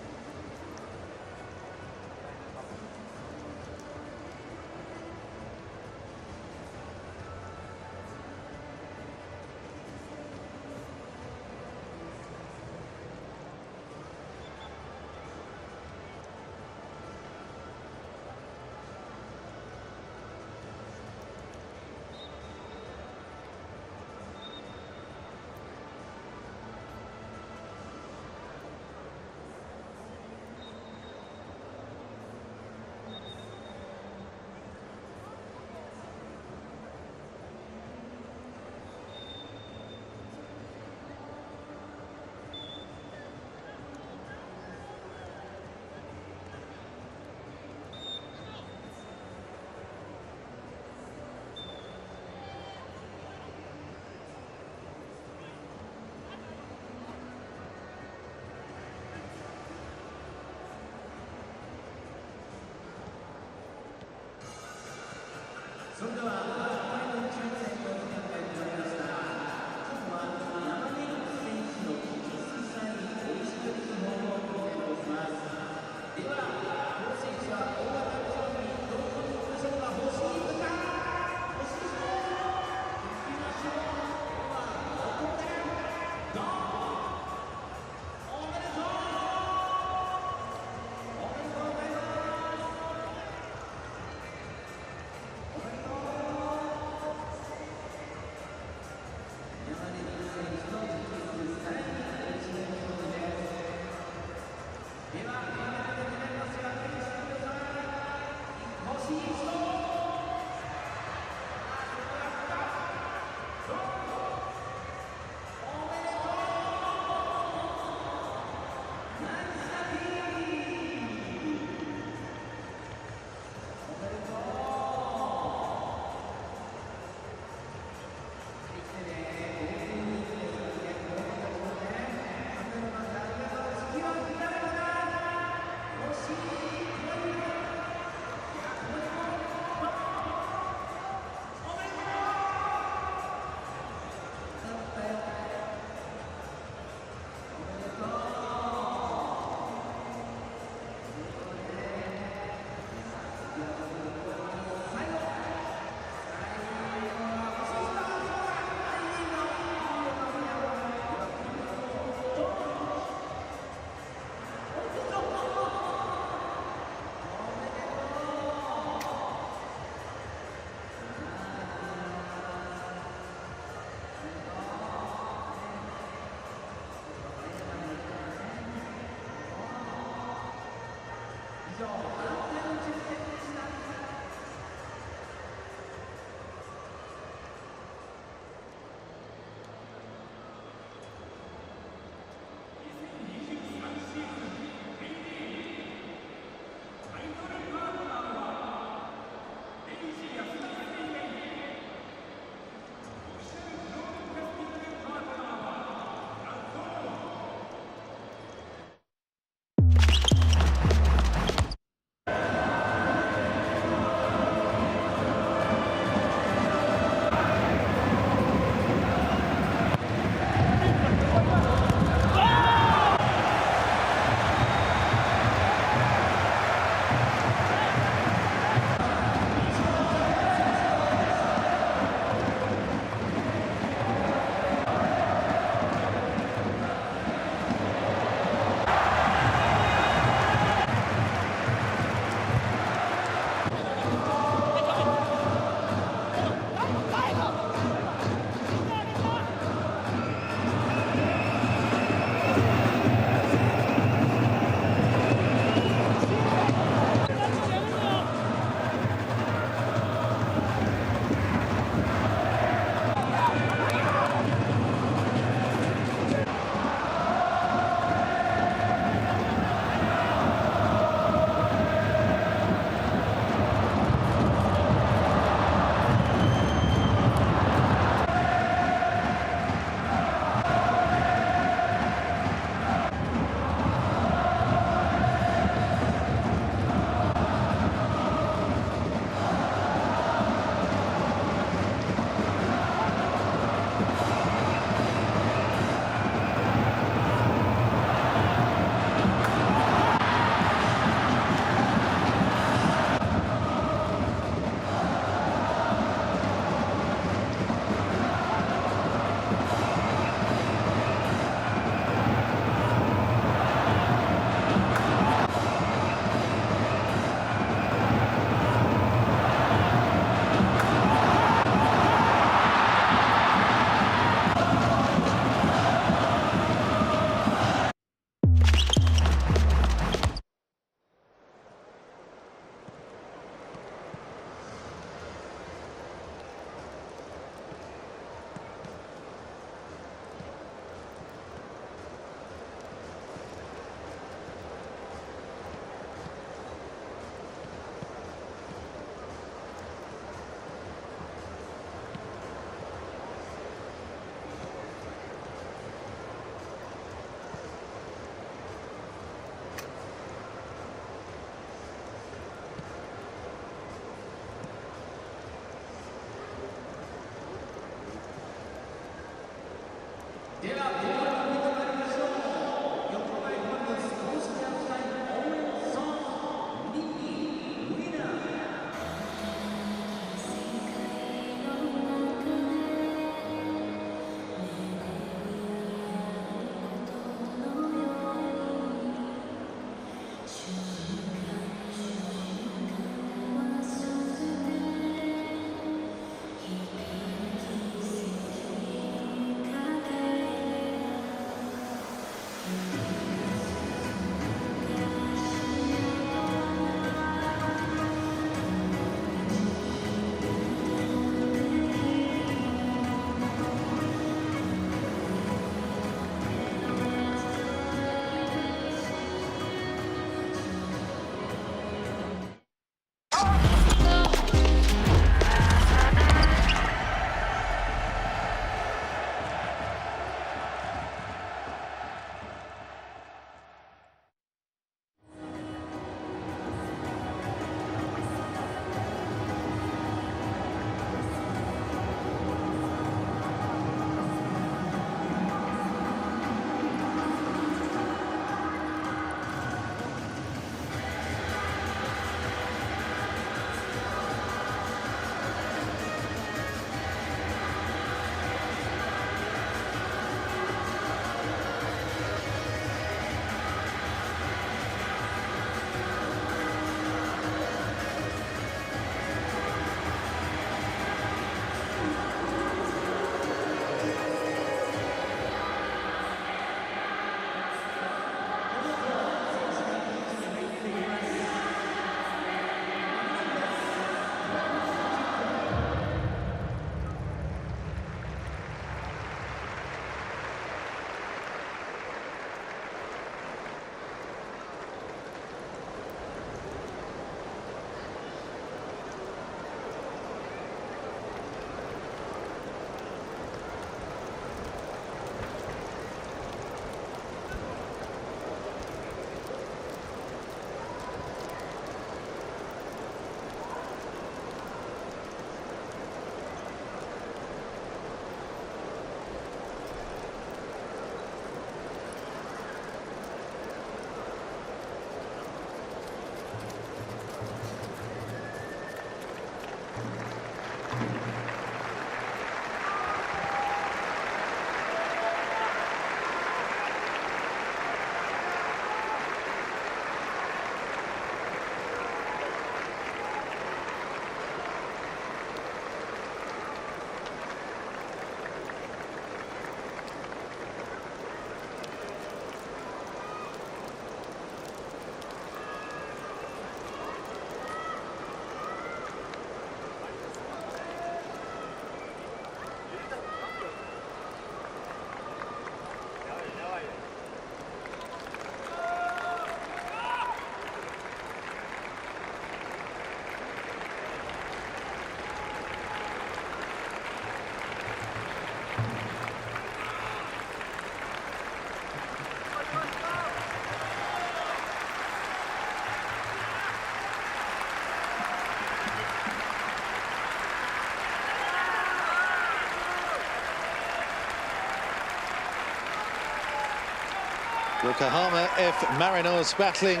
Yokohama F Marinos battling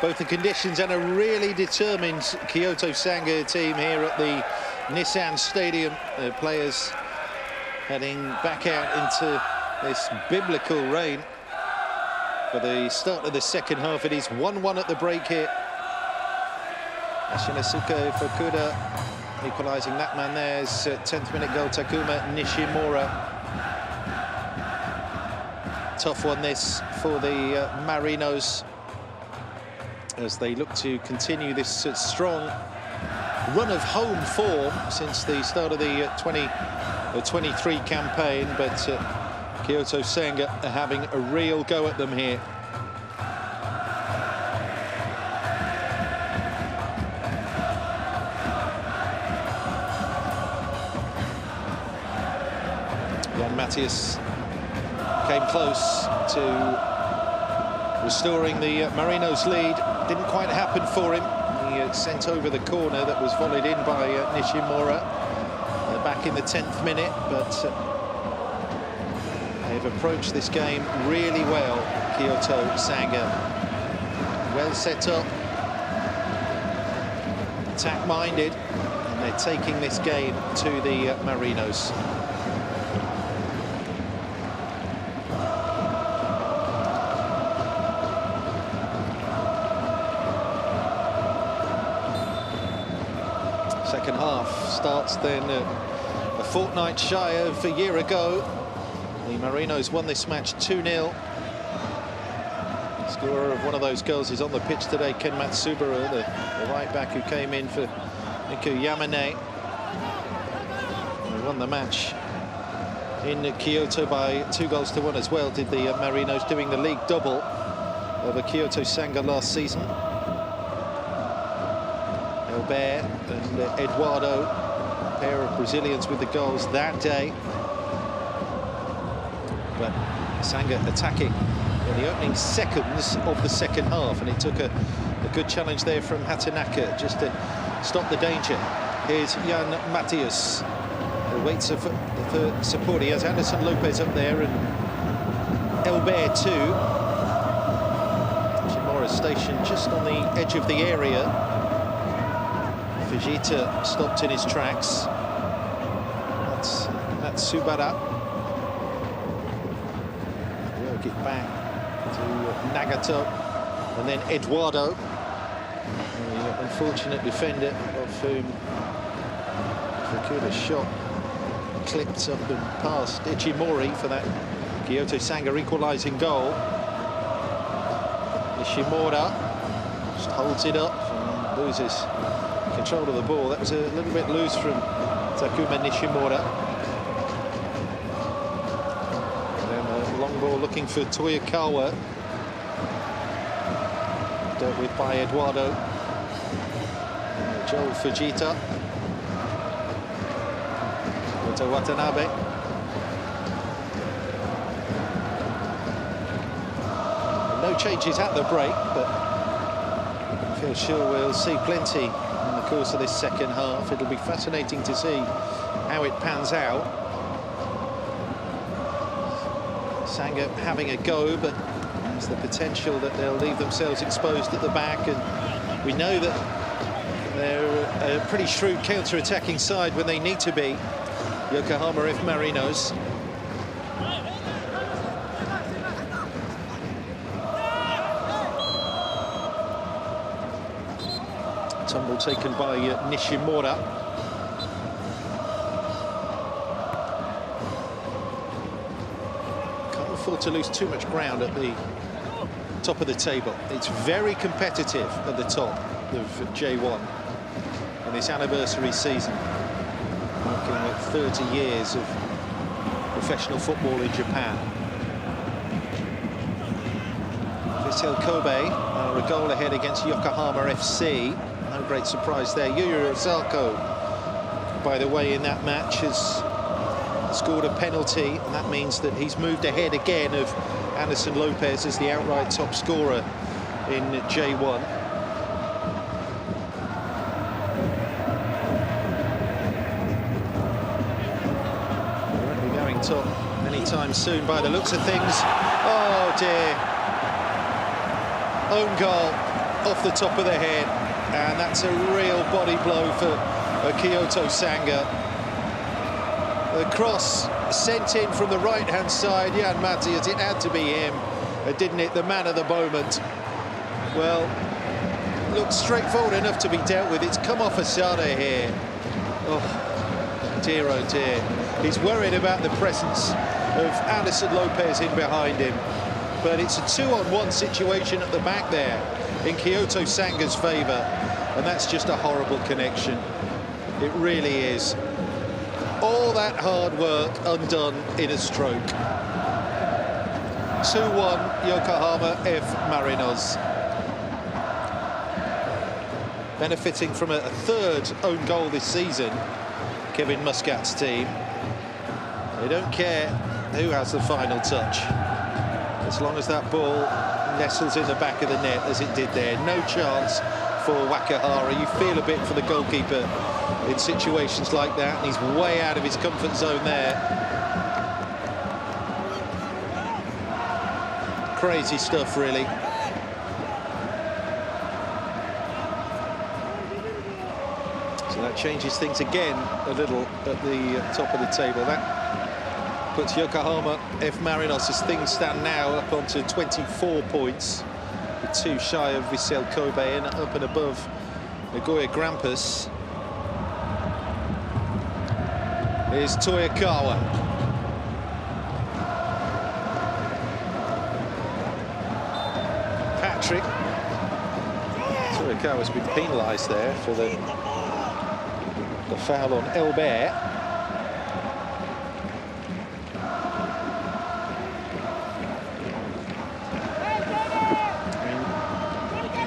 both the conditions and a really determined Kyoto Sanga team here at the Nissan Stadium. The players heading back out into this biblical rain for the start of the second half. It is 1-1 at the break here. Shinasuke Fukuda equalising that man there. 10th minute goal, Takuma Nishimura. Tough one this for the Marinos as they look to continue this strong run of home form since the start of the 23 campaign, but Kyoto Sanga are having a real go at them here. Jan Matthias came close to restoring the Marinos lead. Didn't quite happen for him. He sent over the corner that was volleyed in by Nishimura back in the 10th minute, but they've approached this game really well, Kyoto Sanga. Well set up, attack-minded, and they're taking this game to the Marinos. Second half starts then a fortnight shy of a year ago. The Marinos won this match 2-0. Scorer of one of those goals is on the pitch today, Ken Matsubara, the right back who came in for Miku Yamane. They won the match in Kyoto by 2-1 as well, did the Marinos, doing the league double over Kyoto Sanga last season. Elbert and Eduardo, a pair of Brazilians with the goals that day. But Sanga attacking in the opening seconds of the second half, and it took a good challenge there from Hatanaka just to stop the danger. Here's Jan Matthias, who waits for support. He has Anderson Lopez up there and Elbert too. Shimura stationed just on the edge of the area. Fujita stopped in his tracks. That's Matsubara. Work it back to Nagato, and then Eduardo, the unfortunate defender of whom Fukuda's shot clipped up and past Ichimori for that Kyoto Sanga equalising goal. Nishimura just holds it up and loses control of the ball. That was a little bit loose from Takuma Nishimura. And then a long ball looking for Toyokawa. Dealt with by Eduardo. Joel Fujita. Goto Watanabe. And no changes at the break, but I feel sure we'll see plenty in the course of this second half. It'll be fascinating to see how it pans out. Sanga having a go, but there's the potential that they'll leave themselves exposed at the back, and we know that they're a pretty shrewd counter-attacking side when they need to be, Yokohama F Marinos. Tumble taken by Nishimura. Can't afford to lose too much ground at the top of the table. It's very competitive at the top of J1 in this anniversary season, marking 30 years of professional football in Japan. Vissel Kobe are a goal ahead against Yokohama FC. No great surprise there. Yuya Osako, by the way, in that match has scored a penalty, and that means that he's moved ahead again of Anderson Lopez as the outright top scorer in J1. He won't be going top anytime soon by the looks of things. Oh dear. Own goal off the top of the head, and that's a real body blow for Kyoto Sanga. The cross sent in from the right-hand side, Jan Mathias, it had to be him, didn't it? The man of the moment. Well, looks straightforward enough to be dealt with. It's come off Asada here. Oh dear. He's worried about the presence of Anderson Lopez in behind him. But it's a 2-on-1 situation at the back there in Kyoto Sanga's favour. And that's just a horrible connection. It really is. All that hard work undone in a stroke. 2-1 Yokohama F Marinos. Benefiting from a third own goal this season, Kevin Muscat's team. They don't care who has the final touch, as long as that ball nestles in the back of the net as it did there. No chance for Wakahara. You feel a bit for the goalkeeper in situations like that, and he's way out of his comfort zone there. Crazy stuff, really. So that changes things again a little at the top of the table. That puts Yokohama F Marinos, as things stand now, up onto 24 points, with 2 shy of Vissel Kobe and up and above Nagoya Grampus. Here's Toyokawa. Patrick. Toyokawa's been penalised there for the foul on Elbert.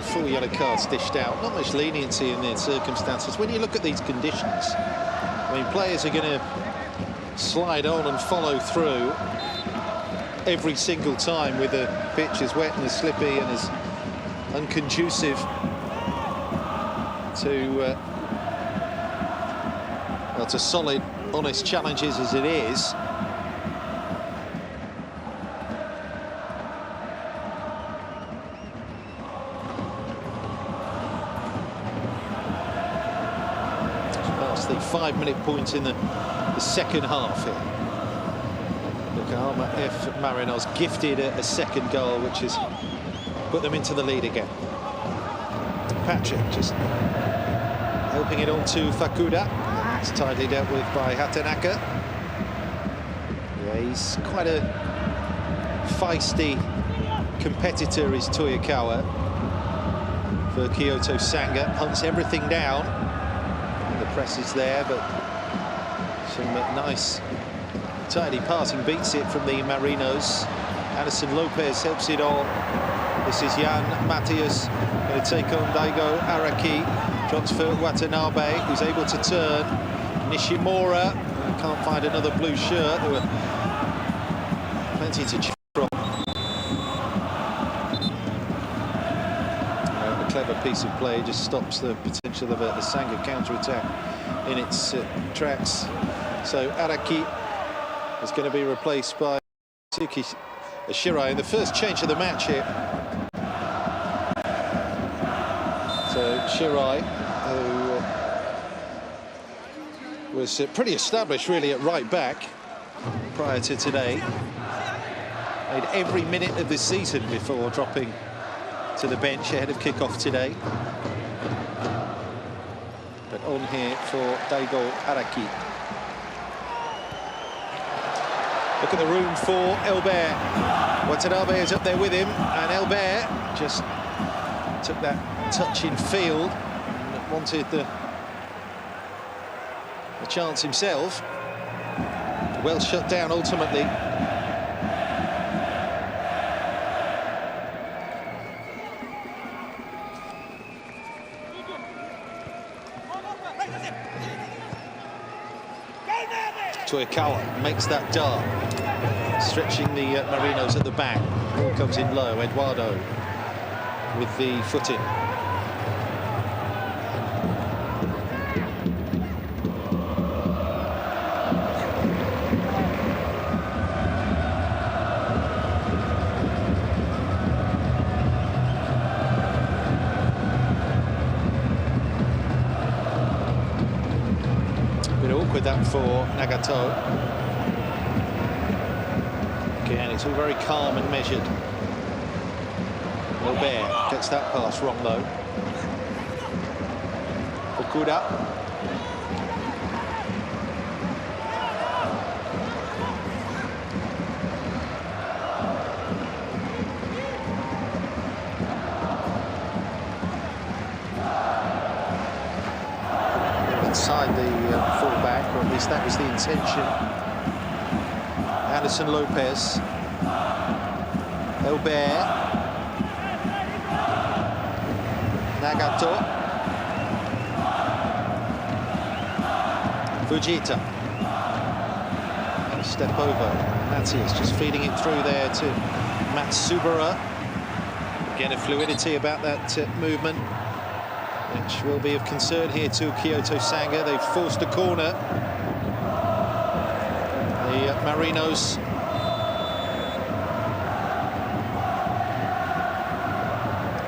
Full yellow cards dished out. Not much leniency in the circumstances. When you look at these conditions, I mean, players are going to slide on and follow through every single time with the pitch as wet and as slippy and as unconducive to well, to solid, honest challenges as it is. Past the 5-minute point in the second half here. Yokohama F Marinos gifted a second goal, which has put them into the lead again. Patrick just helping it on to Fukuda. It's tightly dealt with by Hatanaka. Yeah, he's quite a feisty competitor, is Toyokawa, for Kyoto Sanga. Hunts everything down. And the press is there, but some nice, tidy passing beats it from the Marinos. Anderson Lopez helps it on. This is Jan Mathias going to take on Daigo Araki. Transfer Watanabe, who's able to turn. Nishimura can't find another blue shirt. There were plenty to choose from. A clever piece of play just stops the potential of a Sanga counter-attack in its tracks. So Araki is going to be replaced by Tsuki Shirai in the first change of the match here. So Shirai, who was pretty established really at right back prior to today, made every minute of this season before dropping to the bench ahead of kick-off today. But on here for Daigo Araki. Look at the room for Elbert. Watanabe is up there with him, and Elbert just took that touch in field and wanted the chance himself. Well shut down ultimately. Toyokawa makes that dart, stretching the Marinos at the back. Ball comes in low. Eduardo with the foot in. with that for Nagato. Again, it's all very calm and measured. Albert gets that pass wrong though. Okuda. Inside the fullback, or at least that was the intention. Anderson Lopez. Albert. Nagato. Fujita. Step over. Matias just feeding it through there to Matsubara. Again, a fluidity about that movement, which will be of concern here to Kyoto Sanga. They've forced a corner. The Marinos.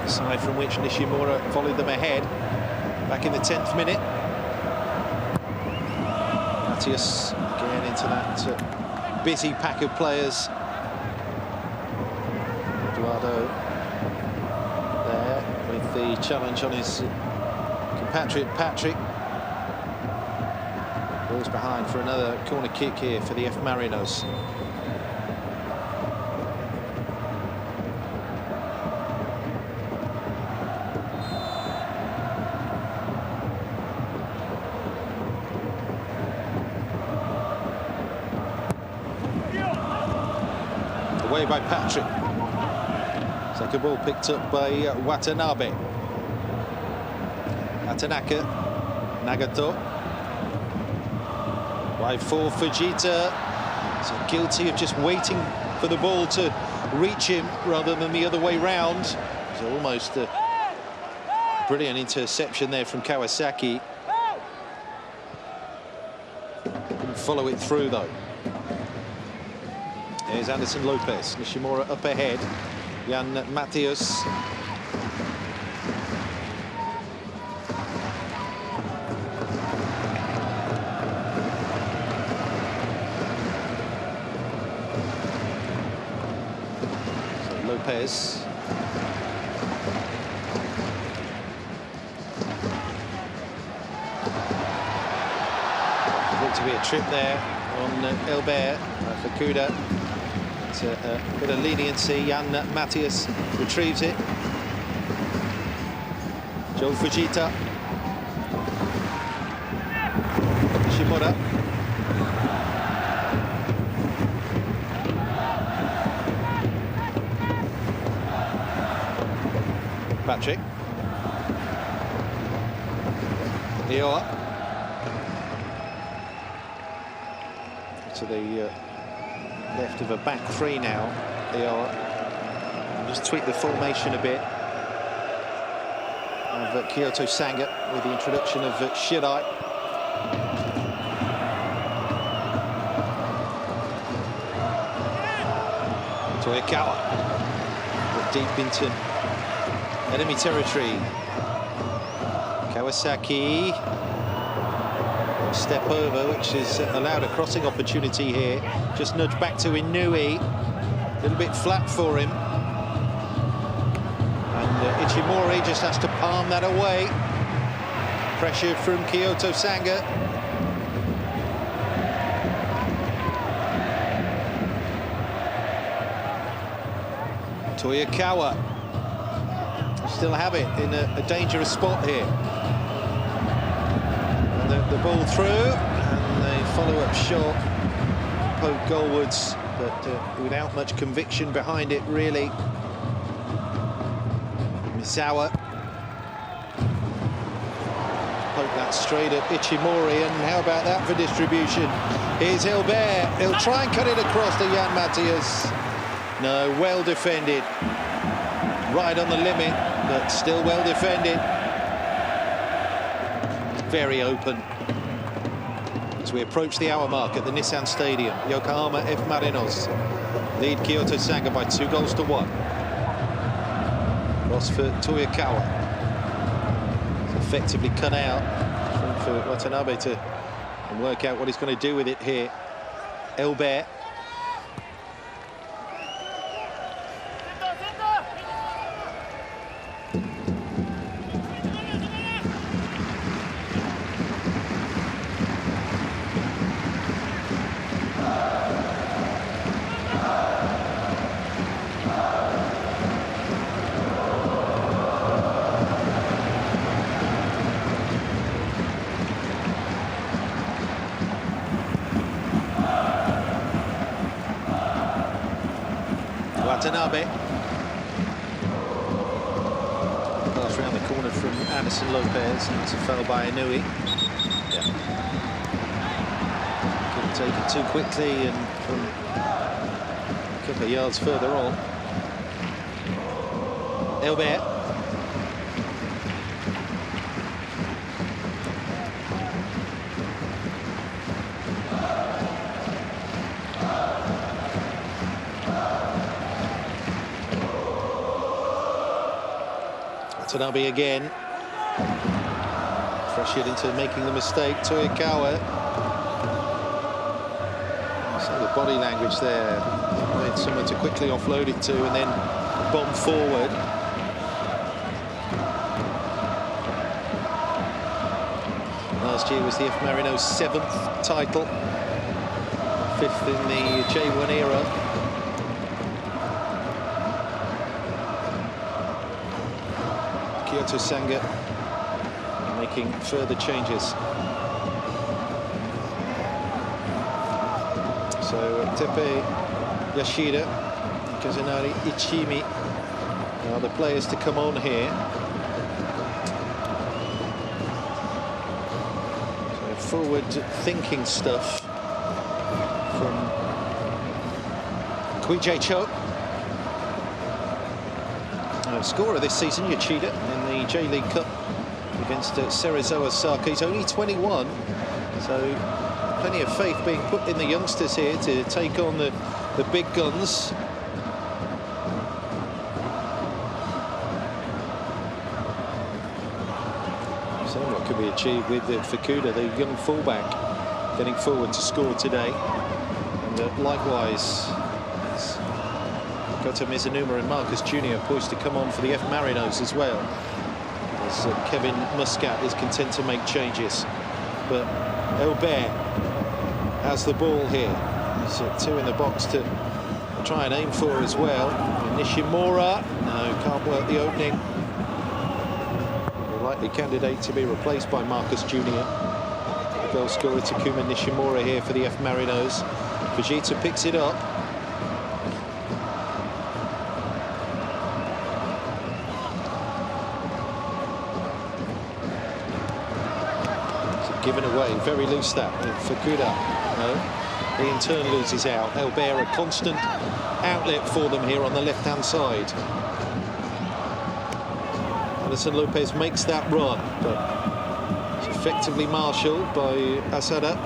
Side from which Nishimura followed them ahead. Back in the 10th minute. Matias again into that busy pack of players. Eduardo there with the challenge on his compatriot Patrick. Balls behind for another corner kick here for the F Marinos. Away by Patrick. Second ball picked up by Watanabe. Atanaka. Nagato. Wide for Fujita. So guilty of just waiting for the ball to reach him rather than the other way round. It's almost a brilliant interception there from Kawasaki. Couldn't follow it through though. Here's Anderson Lopez. Nishimura up ahead. Jan Matthias. So Lopez. Looked to be a trip there on Albert for Kuda. A bit of leniency. Jan Matthias retrieves it. Joe Fujita. Shimura. Patrick. Ioa. To the left of a back three now. They are just tweak the formation a bit of Kyoto Sanga with the introduction of Shirai. Toyokawa deep into enemy territory. Kawasaki. Step over, which has allowed a crossing opportunity here. Just nudged back to Inui. A little bit flat for him. And Ichimori just has to palm that away. Pressure from Kyoto Sanga. Toyokawa. Still have it in a dangerous spot here. The ball through, and they follow up short, poke goalwards, but without much conviction behind it, really. Misawa poke that straight at Ichimori, and how about that for distribution? Here's Albert. He'll try and cut it across to Jan Matthias. No, well defended. Right on the limit, but still well defended. Very open. As we approach the hour mark at the Nissan Stadium, Yokohama F Marinos lead Kyoto Sanga by 2-1. Cross for Toyokawa. It's effectively cut out for Watanabe to and work out what he's going to do with it here. Elbert. Watanabe. Pass round the corner from Anderson Lopez, and it's a foul by Inui. Yeah. Could have taken too quickly and from a couple of yards further on. Elbert. Watanabe again. Pressured into making the mistake. Toyokawa. So the body language there. Made someone to quickly offload it to and then bomb forward. Last year was the F Marinos' 7th title. 5th in the J1 era. Kyoto Sanga making further changes. So Tepe, Yashida, Kazunari, Ichimi are the players to come on here. So forward-thinking stuff from Kwije Cho. Scorer this season, Yoshida, in the J-League Cup against Serizawa Osaka. He's only 21, so plenty of faith being put in the youngsters here to take on the big guns. So what could be achieved with Fukuda, the young fullback, getting forward to score today. And likewise, Kota Mizunuma and Marcus Jr. poised to come on for the F Marinos as well, as Kevin Muscat is content to make changes. But Elbert has the ball here. There's 2 in the box to try and aim for as well. And Nishimura, no, can't work the opening. A likely candidate to be replaced by Marcus Jr. The goal scorer Takuma Nishimura here for the F Marinos. Fujita picks it up. Given away, very loose that. Fukuda, no, he in turn loses out. Elbert, a constant outlet for them here on the left-hand side. Anderson Lopez makes that run, but it's effectively marshalled by Asada.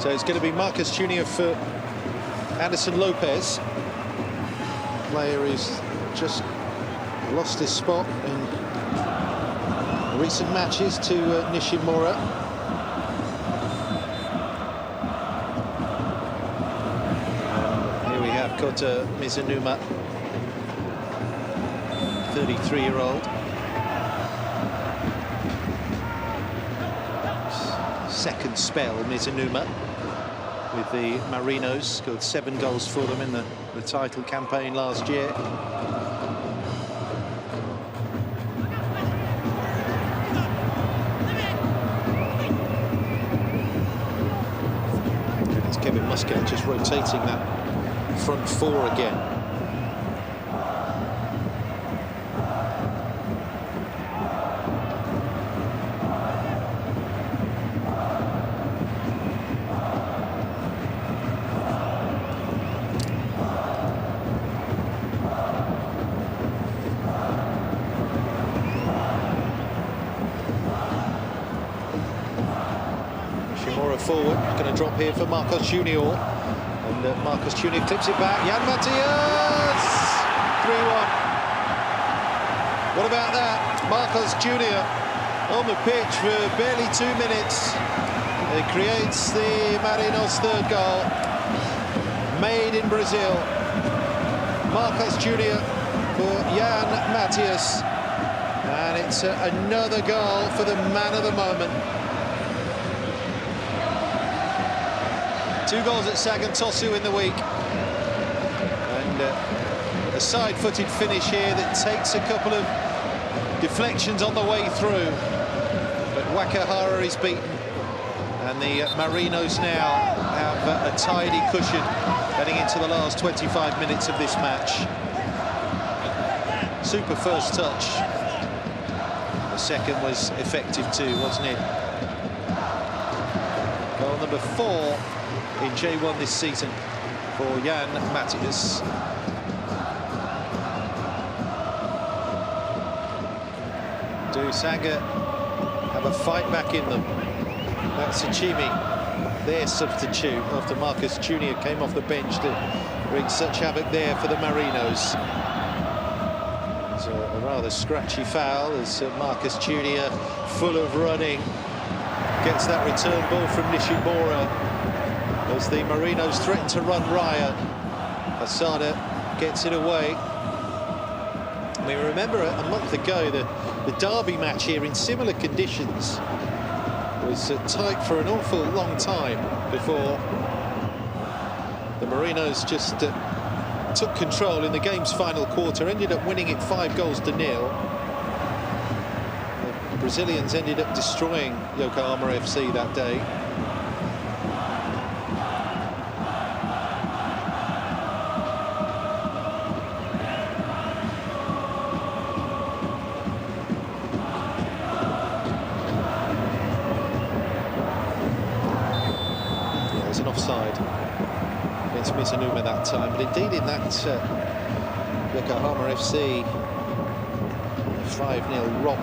So it's going to be Marcus Jr. for Anderson Lopez. Player who's just lost his spot in recent matches to Nishimura. Here we have Kota Mizunuma, 33-year-old. Second spell, Mizunuma, with the Marinos. Scored 7 goals for them in the title campaign last year. It's Kevin Muscat just rotating that front 4 again. Forward, going to drop here for Marcos Jr. And And Marcus Junior clips it back. Jan Matthias! 3-1. What about that? Marcus Junior on the pitch for barely 2 minutes. It creates the Marinos' third goal. Made in Brazil. Marcus Junior for Jan Matthias. And it's another goal for the man of the moment. 2 goals at Sagantosu in the week. And a side-footed finish here that takes a couple of deflections on the way through. But Wakahara is beaten. And the Marinos now have a tidy cushion heading into the last 25 minutes of this match. Super first touch. The second was effective too, wasn't it? Goal number 4 in J1 this season for Jan Matthias. Do Sanga have a fight back in them? That's Ichimi, their substitute, after Marcus Junior came off the bench to wreak such havoc there for the Marinos. It's a rather scratchy foul as Marcus Junior, full of running, gets that return ball from Nishimura as the Marinos threaten to run riot. Asada gets it away. I mean, remember a month ago the derby match here in similar conditions was tight for an awful long time before the Marinos just took control in the game's final quarter, ended up winning it 5-0. The Brazilians ended up destroying Yokohama FC that day. An offside against Mizunuma that time, but indeed in that Yokohama FC 5-0 romp,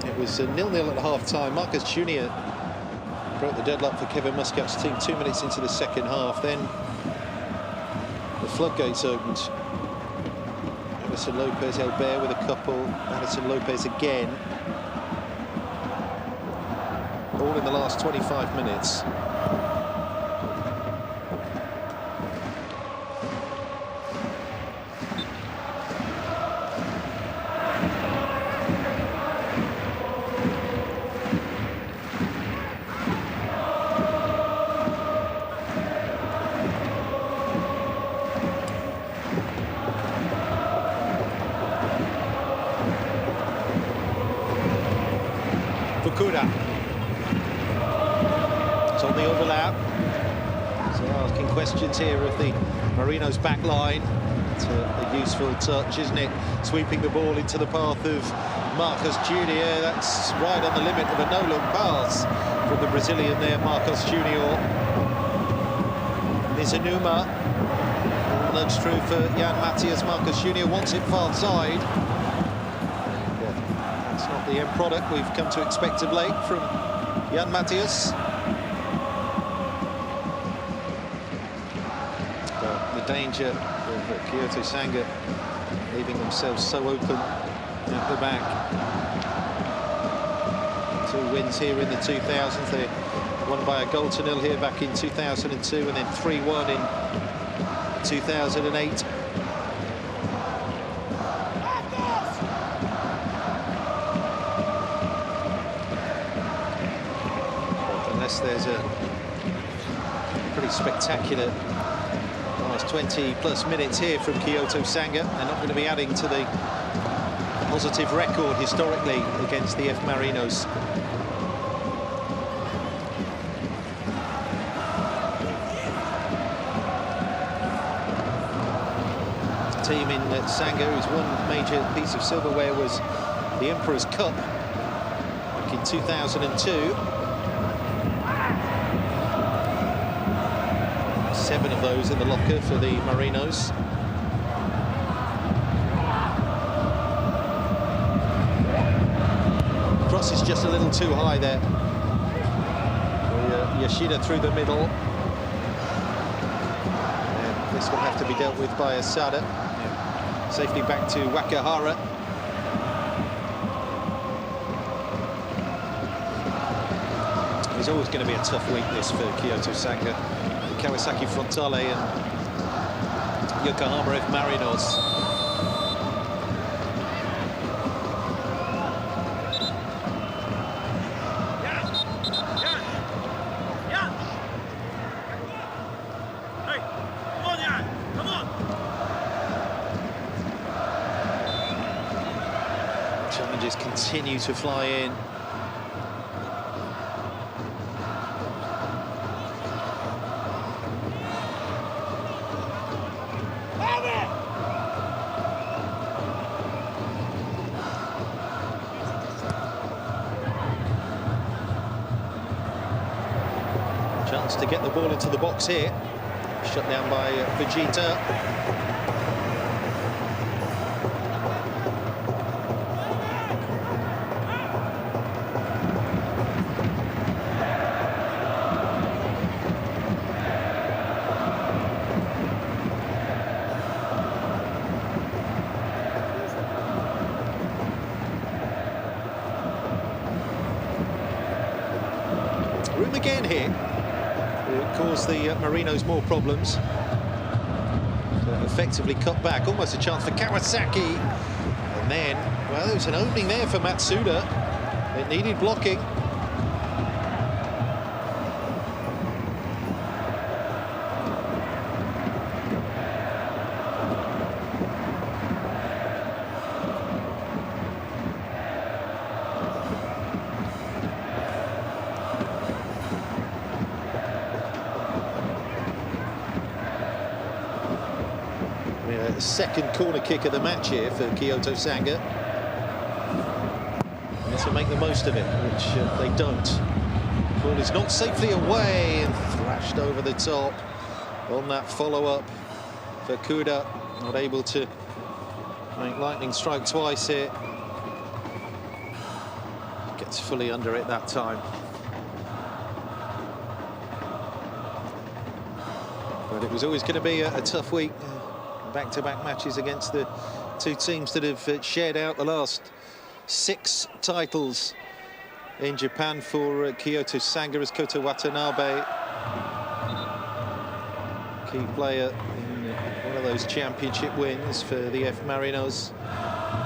it was 0-0 at half-time. Marcus Junior broke the deadlock for Kevin Muscat's team 2 minutes into the second half. Then the floodgates opened. Anderson Lopez Elbert with a couple, Anderson Lopez again. All in the last 25 minutes. Fukuda. On the overlap, so asking questions here of the Marinos back line. It's a useful touch, isn't it? Sweeping the ball into the path of Marcus Junior. That's right on the limit of a no-look pass from the Brazilian there, Marcus Junior. Mizunuma, nudge through for Jan Matthias. Marcus Junior wants it far side. Yeah, that's not the end product we've come to expect of late from Jan Matthias. Danger of Kyoto Sanga leaving themselves so open at the back. 2 wins here in the 2000s. They won by a 0-0 here back in 2002 and then 3-1 in 2008. Unless there's a pretty spectacular 20+ minutes here from Kyoto Sanga. They're not going to be adding to the positive record historically against the F Marinos. The team in Sanga whose one major piece of silverware was the Emperor's Cup back in 2002. 7 of those in the locker for the Marinos. Cross is just a little too high there. Yoshida through the middle. This will have to be dealt with by Yasuda. Yeah. Safely back to Wakahara. It's always going to be a tough week, this, for Kyoto Sanga. Kawasaki Frontale and Yokohama F Marinos. Challenges continue to fly in. Chance to get the ball into the box here. Shut down by Vegeta. Room again here. It caused the Marinos more problems. So effectively cut back, almost a chance for Kawasaki. And then, well, there was an opening there for Matsuda. It needed blocking. Second corner kick of the match here for Kyoto Sanga. And to make the most of it, which they don't. The ball is knocked safely away and thrashed over the top on that follow-up for Kuda. Not able to make lightning strike twice here. Gets fully under it that time. But it was always going to be a tough week. Back-to-back matches against the two teams that have shared out the last 6 titles in Japan for Kyoto Sanga, as Kota Watanabe, key player in one of those championship wins for the F Marinos,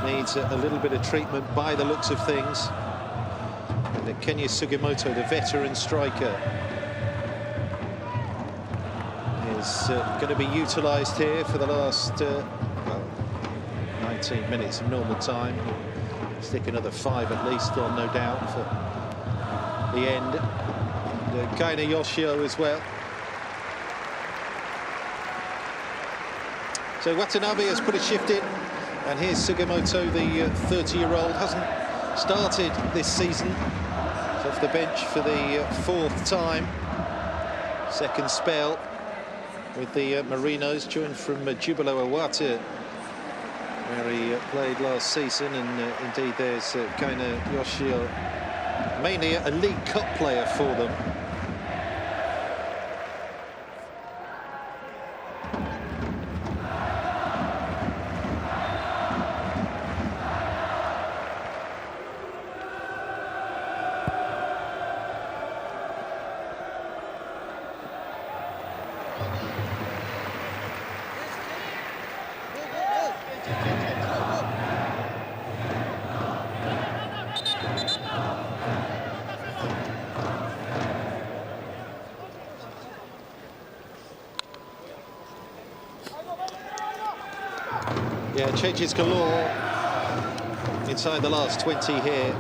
needs a little bit of treatment by the looks of things. And Kenya Sugimoto, the veteran striker, is going to be utilised here for the last well, 19 minutes of normal time. Stick another 5 at least on, no doubt, for the end. And Kaina Yoshio as well. So Watanabe has put a shift in, and here's Sugimoto, the 30-year-old, hasn't started this season. He's off the bench for the 4th time. Second spell with the Marinos, joined from Jubilo Iwata, where he played last season. And indeed there's Kaina Yoshio, mainly a League Cup player for them. Yeah, changes galore inside the last 20 here.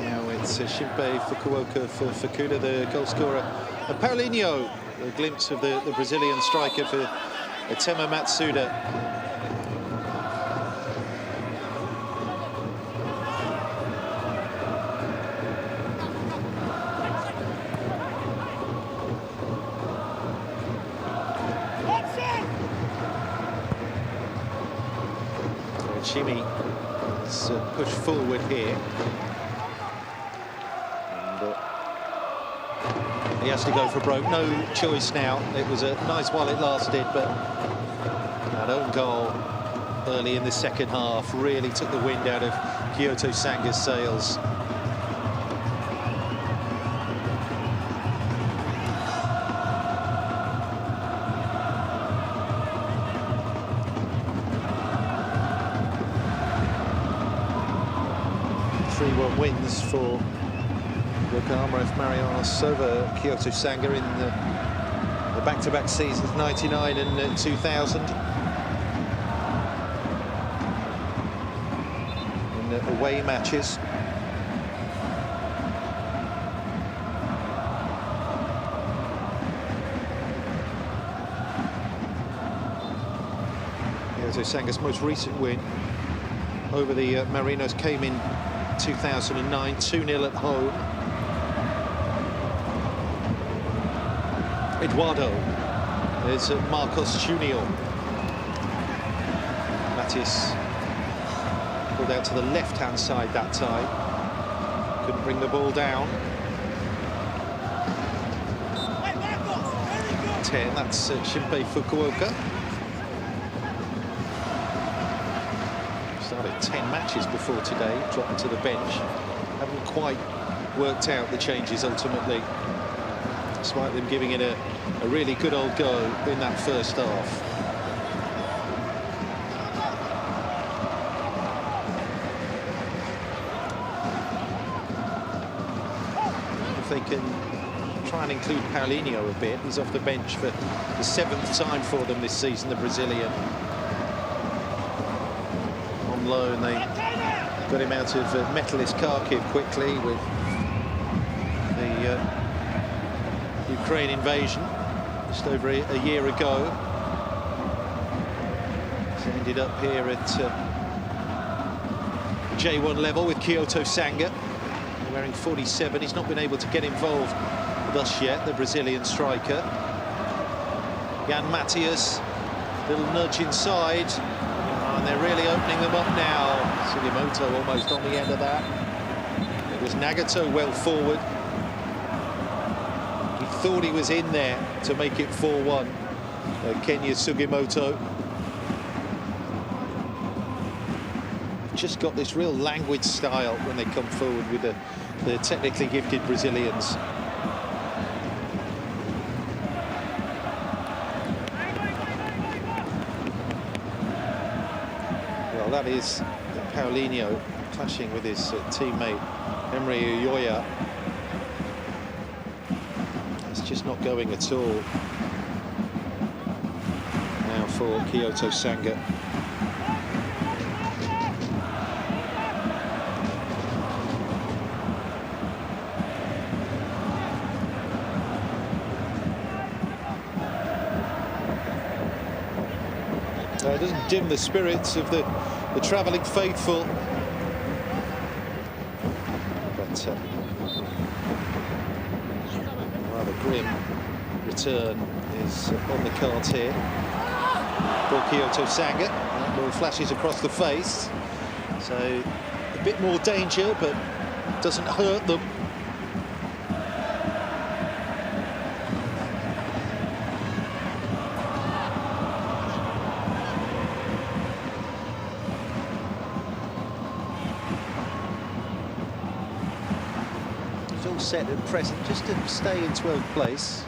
Now it's Shinpei Fukuoka for Fukuda, the goal scorer. And Paulinho, a glimpse of the Brazilian striker for Tema Matsuda. Shimi is pushed forward here. And he has to go for broke. No choice now. It was a nice while it lasted, but That own goal early in the second half really took the wind out of Kyoto Sanga's sails. Wins for Yokohama F Marinos over Kyoto Sanga in the back-to-back seasons, 99 and 2000. In the away matches. Kyoto Sanga's most recent win over the Marinos came in 2009, 2-0 at home. Eduardo, there's Marcos Junior. Matis pulled out to the left-hand side that time. Couldn't bring the ball down. 10, that's Shinpei Fukuoka. Started 10 matches before today, dropping to the bench. Haven't quite worked out the changes ultimately, despite them giving it a really good old go in that first half. If they can try and include Paulinho a bit, he's off the bench for the 7th time for them this season, the Brazilian. Loan, they got him out of Metalist Kharkiv quickly with the Ukraine invasion just over a year ago. So ended up here at J1 level with Kyoto Sanga, wearing 47. He's not been able to get involved thus yet, the Brazilian striker. Jan Matthias, little nudge inside. And they're really opening them up now. Sugimoto almost on the end of that. It was Nagato well forward. He thought he was in there to make it 4-1. Kenya Sugimoto. Just got this real languid style when they come forward with the technically gifted Brazilians. That is Paulinho clashing with his teammate MEIJI YASUDA. It's just not going at all now for Kyoto Sanga. It doesn't dim the spirits of the travelling faithful, but rather grim return is on the cards here for Kyoto Sanga. That ball flashes across the face, so a bit more danger, but doesn't hurt them. Set at present just to stay in 12th place.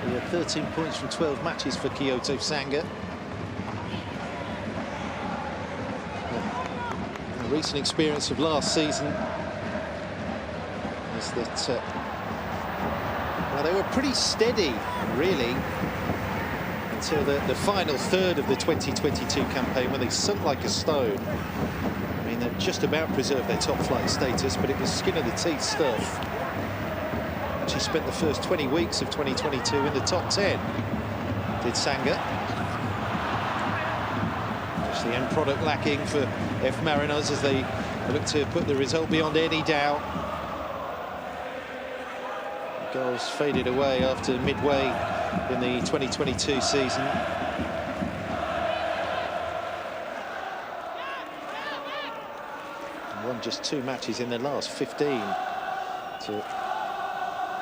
We have 13 points from 12 matches for Kyoto Sanga. The recent experience of last season is that well, they were pretty steady really until the final third of the 2022 campaign, when they sunk like a stone. I mean, they just about preserved their top flight status, but it was skin of the teeth stuff. She spent the first 20 weeks of 2022 in the top 10, did Sanga. Just the end product lacking for F Marinos as they look to put the result beyond any doubt. Goals faded away after midway in the 2022 season. Won just 2 matches in their last 15 to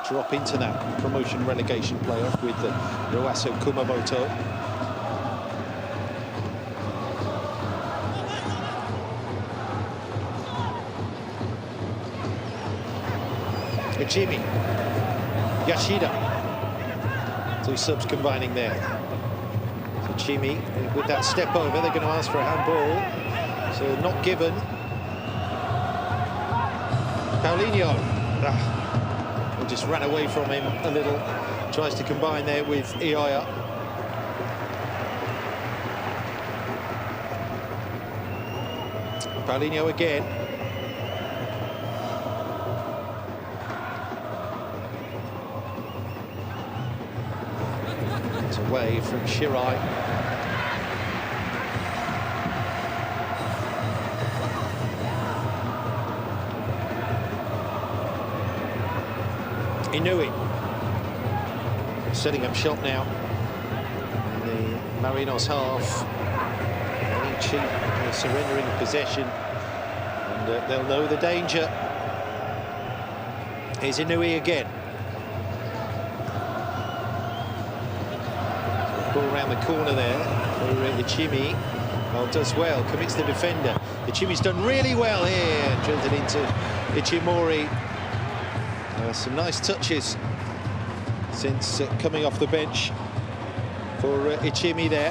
drop into that promotion relegation playoff with Roasso Kumamoto. MEIJI YASUDA. Two subs combining there. So Chimi with that step over, they're going to ask for a handball. So not given. Paulinho just ran away from him a little. Tries to combine there with Iaya. Paulinho again. It's away from Shirai. Inui setting up shop now in the Marinos half. MEIJI surrendering possession, and they'll know the danger. Here's Inui again. Ball around the corner there for Ichimi. Oh, does well, commits the defender. Ichimi's done really well here, drilled it into Ichimori. Some nice touches since coming off the bench for Ichimi there.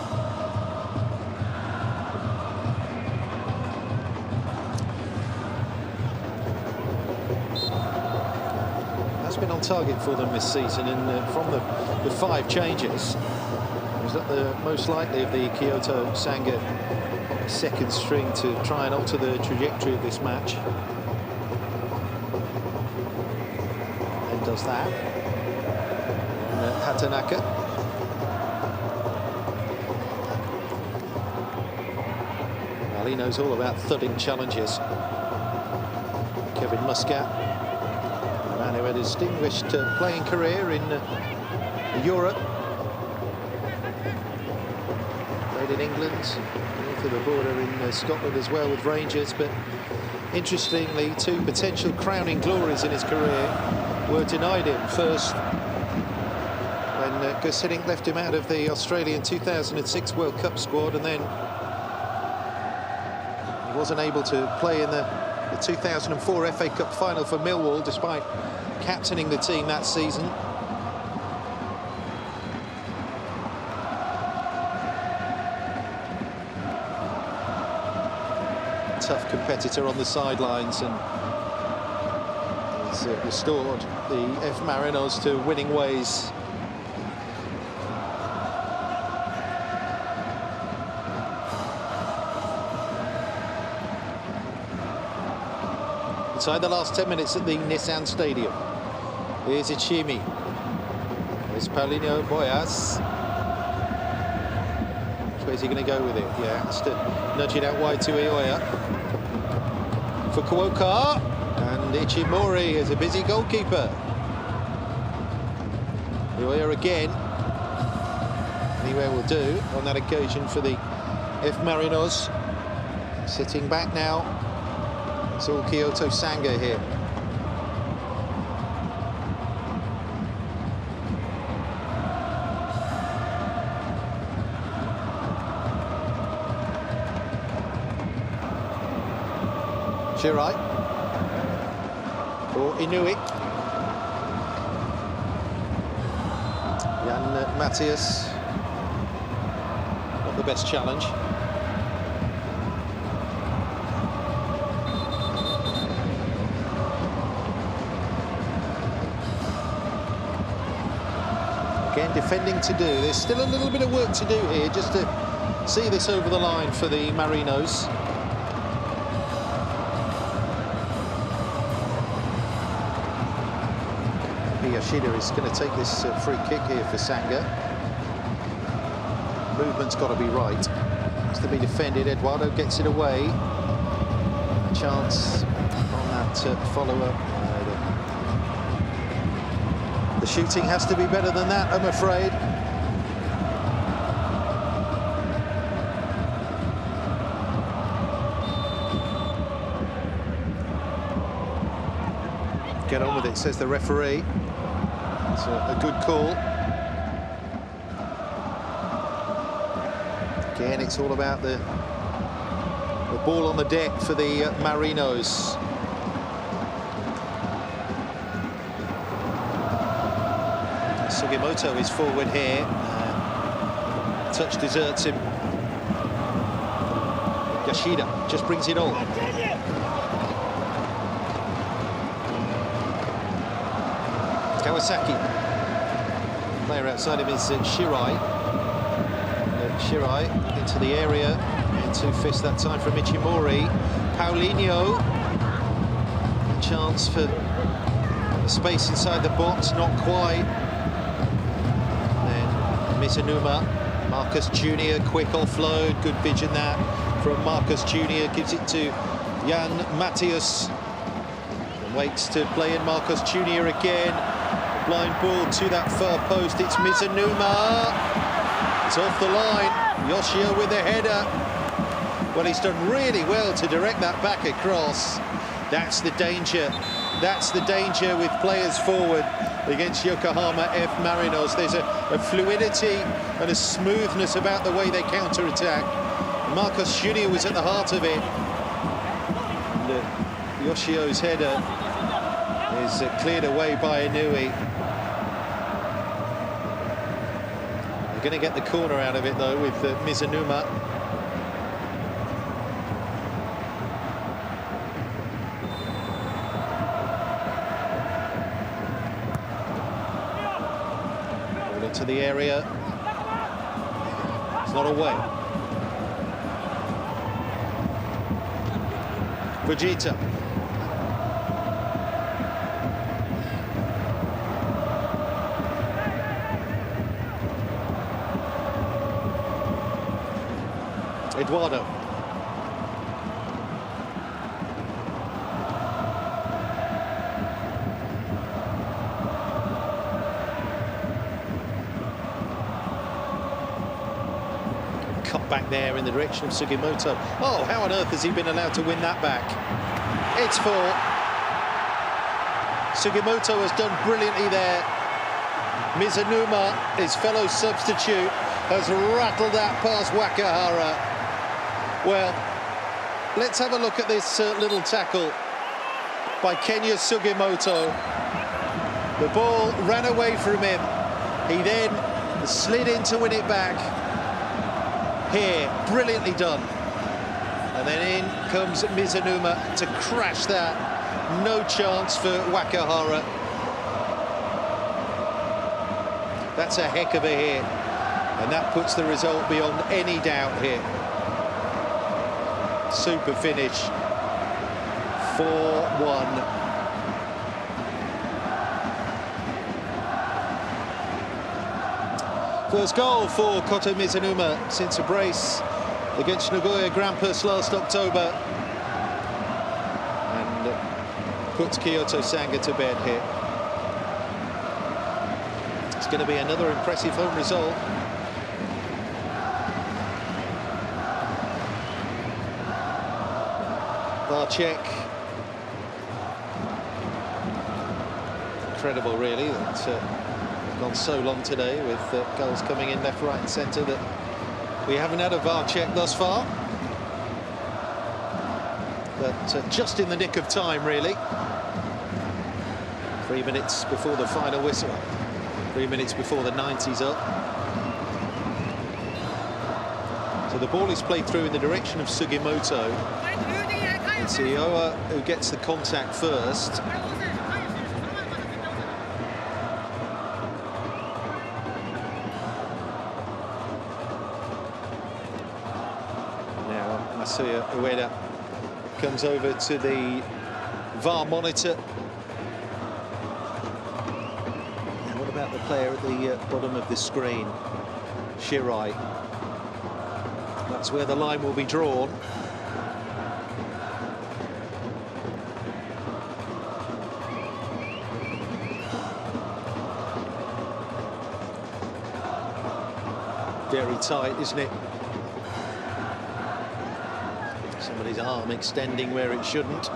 Has been on target for them this season, and from the 5 changes, was that the most likely of the Kyoto Sanga second string to try and alter the trajectory of this match. Does that. And Hatanaka. Well, he knows all about thudding challenges. Kevin Muscat, a man who had a distinguished playing career in Europe. Played in England, north of the border in Scotland as well with Rangers, but interestingly, 2 potential crowning glories in his career were denied him. First, when Gus Hiddink left him out of the Australian 2006 World Cup squad, and then he wasn't able to play in the 2004 FA Cup final for Millwall, despite captaining the team that season. Tough competitor on the sidelines, and restored the F Marinos to winning ways. Inside the last 10 minutes at the Nissan Stadium. Here's Ichimi. There's Paulinho Boyas. Which way is he going to go with it? Yeah, has to nudge it out wide to Ioya. Fukuoka. And Ichimori is a busy goalkeeper. Ioya again. Anywhere will do on that occasion for the F Marinos. Sitting back now. It's all Kyoto Sanga here. Shirai. For Inui. Jan Matthias. Not the best challenge. Again, defending to do. There's still a little bit of work to do here just to see this over the line for the Marinos. Yoshida is going to take this free kick here for Sanga. Movement's got to be right. Has to be defended. Eduardo gets it away. A chance on that follow-up. The shooting has to be better than that, I'm afraid. Get on with it, says the referee. It's a good call. Again, it's all about the ball on the deck for the Marinos. Sugimoto is forward here. Touch deserts him. Yoshida just brings it on. Kawasaki. Player outside him is Shirai. Shirai into the area. Into fist that time from Ichimori. Paulinho. A chance for space inside the box, not quite. Then Mizunuma. Marcus Jr. quick offload. Good vision that from Marcus Jr. Gives it to Jan Matthias. Waits to play in Marcus Jr. again. Blind ball to that far post. It's Mizunuma. It's off the line. Yoshio with the header. Well, he's done really well to direct that back across. That's the danger. That's the danger with players forward against Yokohama F Marinos. There's a fluidity and a smoothness about the way they counter-attack. Marcus Jr. was at the heart of it. And, Yoshio's header is cleared away by Inui. They're going to get the corner out of it, though, with Mizunuma. Ball into the area. It's not away. Fujita. Eduardo. Cut back there in the direction of Sugimoto. Oh, how on earth has he been allowed to win that back? It's 4. Sugimoto has done brilliantly there. Mizunuma, his fellow substitute, has rattled that past Wakahara. Well, let's have a look at this little tackle by Kenya Sugimoto. The ball ran away from him. He then slid in to win it back. Here, brilliantly done. And then in comes Mizunuma to crash that. No chance for Wakahara. That's a heck of a hit. And that puts the result beyond any doubt here. Super finish. 4-1. First goal for Koto Mizunuma since a brace against Nagoya Grampus last October. And puts Kyoto Sanga to bed here. It's going to be another impressive home result. Check. Incredible, really, that we've gone so long today with goals coming in left, right and centre that we haven't had a VAR check thus far. But just in the nick of time, really. 3 minutes before the final whistle. 3 minutes before the 90's up. So the ball is played through in the direction of Sugimoto. It's Ioa who gets the contact first. Now Masuya Ueda comes over to the VAR monitor. And what about the player at the bottom of the screen? Shirai. That's where the line will be drawn. Very tight, isn't it? Somebody's arm extending where it shouldn't.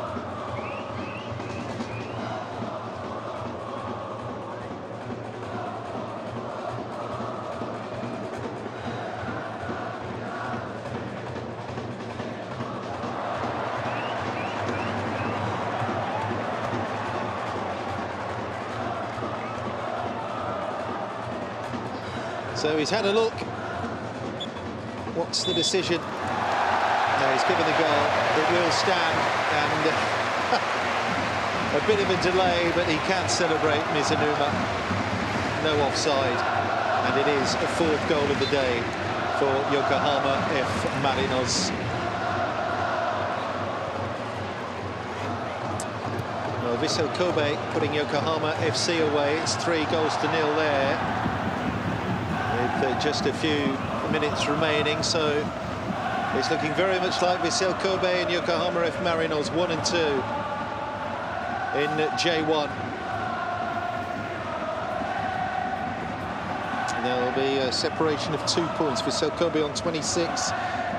So he's had a look. What's the decision? No, he's given the goal. It will stand, and a bit of a delay, but he can celebrate Mizunuma. No offside, and it is a fourth goal of the day for Yokohama F Marinos. Well, Vissel Kobe putting Yokohama FC away. It's 3-0 there, with just a few minutes remaining. So it's looking very much like Vissel Kobe and Yokohama F Marinos 1 and 2 in J1. There'll be a separation of 2 points. Vissel Kobe on 26,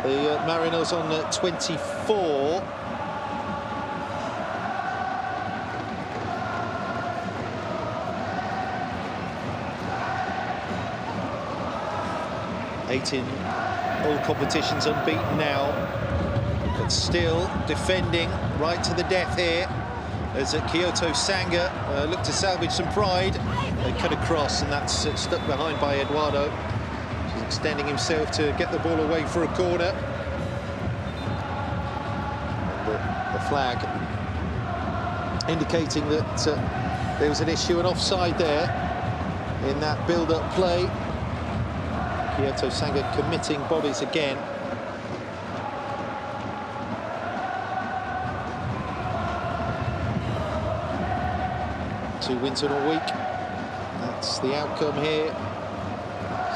the Marinos on 24. In all competitions, unbeaten now, but still defending right to the death here as Kyoto Sanga look to salvage some pride. They cut across, and that's stuck behind by Eduardo. He's extending himself to get the ball away for a corner. And the flag indicating that there was an issue, an offside there in that build-up play. Kyoto Sanga committing bodies again. Two wins in a week. That's the outcome here.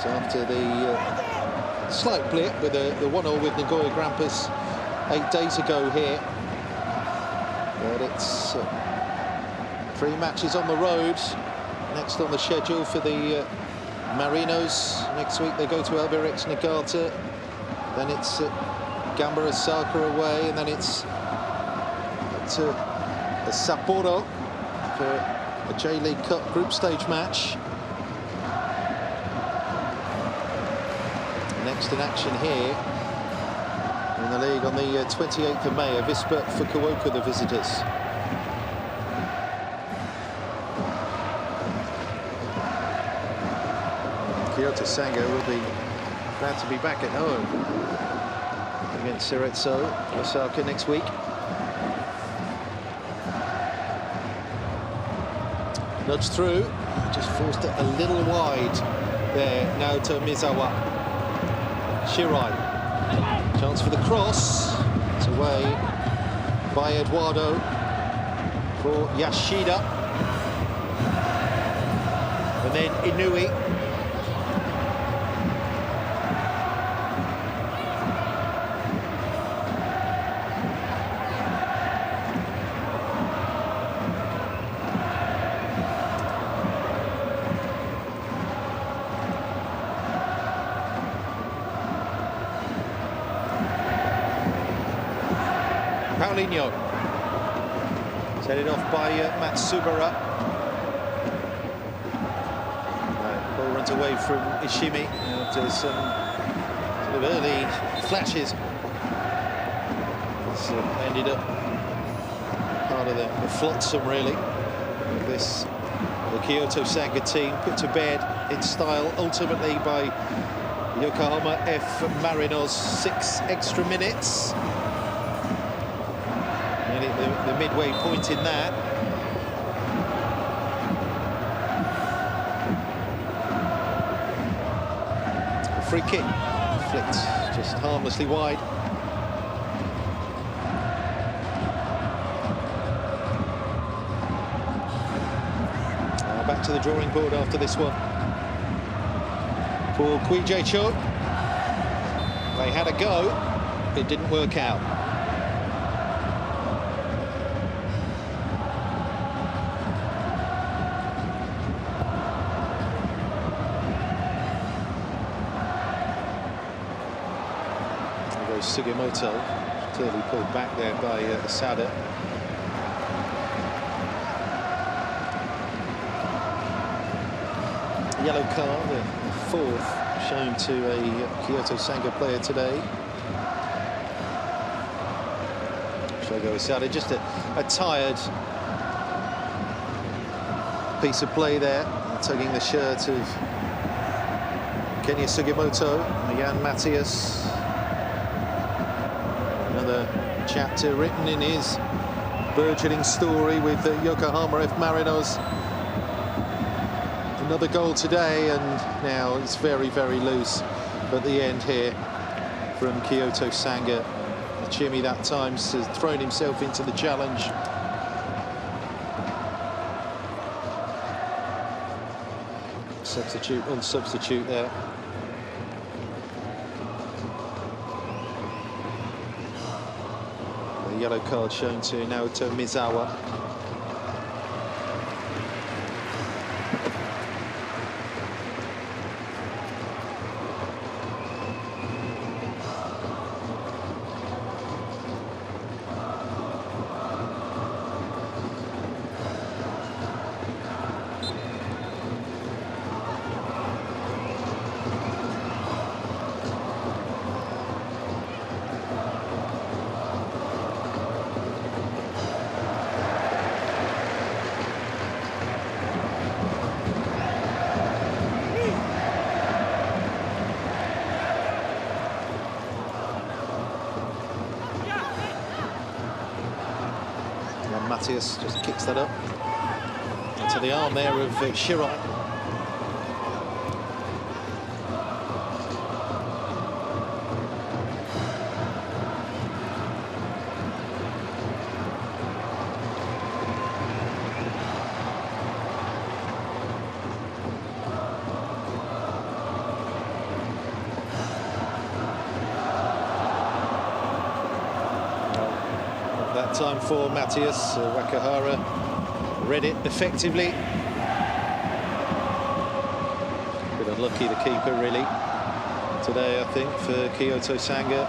So after the slight blip with the 1-0 with Nagoya Grampus 8 days ago here. But it's 3 matches on the road. Next on the schedule for the Marinos. Next week they go to Albirex Niigata, then it's Gamba Osaka away, and then it's to Sapporo for a J-League Cup group stage match. Next in action here in the league on the 28th of May, Avispa Fukuoka, the visitors. Kyoto Sanga will be glad to be back at home against Cerezo Osaka next week. Nudged through, just forced it a little wide there. Naoto Mizawa. Shirai. Chance for the cross. It's away by Eduardo for Yashida. And then Inui. Paulinho. It's headed off by Matsubara. Ball runs away from Ishimi after some sort of early flashes. It's ended up part of the flotsam, really, of this the Kyoto Sanga team, put to bed in style ultimately by Yokohama F Marinos. 6 extra minutes. The midway point in that. A free kick flicked just harmlessly wide. Back to the drawing board after this one for Kwijecho. They had a go, it didn't work out. Sugimoto, clearly pulled back there by Asada. Yellow card, the 4th shown to a Kyoto Sanga player today. Shogo Asada, just a tired piece of play there, tugging the shirt of Kenya Sugimoto, Jan Matthias. Another chapter written in his burgeoning story with Yokohama F Marinos. Another goal today, and now it's very, very loose at the end here from Kyoto Sanga. Jimmy that time has thrown himself into the challenge. Substitute on substitute there. The yellow card shown to Naoto Mizawa. Matthias just kicks that up into the arm there of Shirai. That time for Matthias. Wakahara read it effectively. Bit unlucky, the keeper, really, today, I think, for Kyoto Sanga.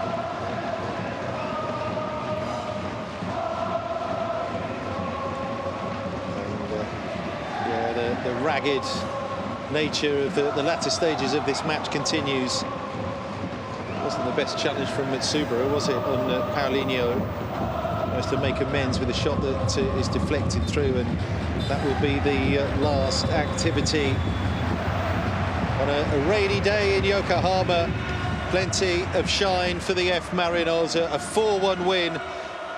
And, yeah, the ragged nature of the latter stages of this match continues. Wasn't the best challenge from Mitsubara, was it, on Paulinho? To make amends with a shot that is deflected through, and that will be the last activity on a rainy day in Yokohama. Plenty of shine for the F Marinos. A 4-1 win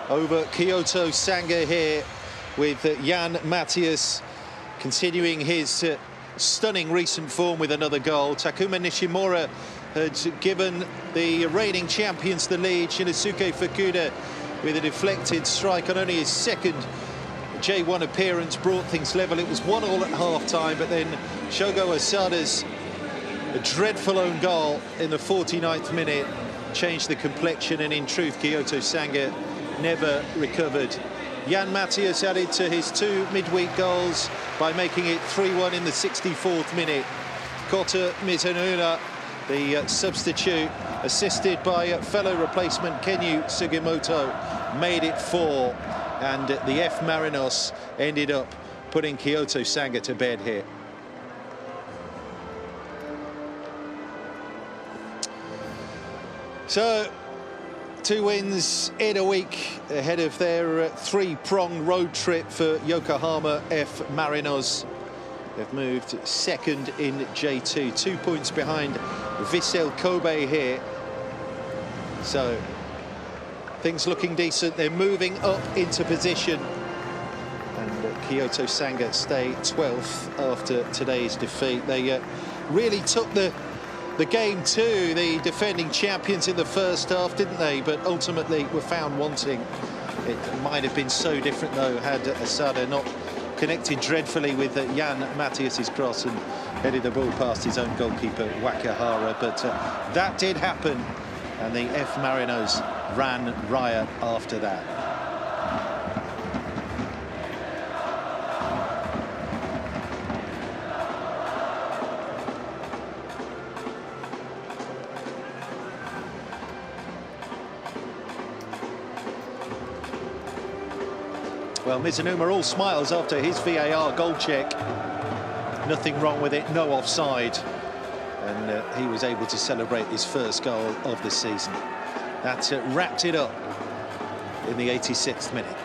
over Kyoto Sanga here, with Jan Matthias continuing his stunning recent form with another goal. Takuma Nishimura had given the reigning champions the lead. Shinosuke Fukuda, with a deflected strike on only his second J1 appearance, brought things level. It was 1-1 at half-time, but then Shogo Asada's dreadful own goal in the 49th minute changed the complexion, and in truth, Kyoto Sanga never recovered. Jan Matthias added to his 2 midweek goals by making it 3-1 in the 64th minute. Kota Mizununa, the substitute, assisted by fellow replacement Kenya Sugimoto, made it 4, and the F Marinos ended up putting Kyoto Sanga to bed here. So, 2 wins in a week ahead of their 3-pronged road trip for Yokohama F Marinos. They've moved second in J2, 2 points behind Vissel Kobe here. So things looking decent. They're moving up into position, and Kyoto Sanga stay 12th after today's defeat. They really took the game to the defending champions in the first half, didn't they? But ultimately were found wanting. It might have been so different, though, had Asada not connected dreadfully with Jan Matthias's cross and headed the ball past his own goalkeeper, Wakahara. But that did happen, and the F Marinos ran riot after that. Well, Mizunuma all smiles after his VAR goal check. Nothing wrong with it, no offside. And he was able to celebrate his first goal of the season. That wrapped it up in the 86th minute.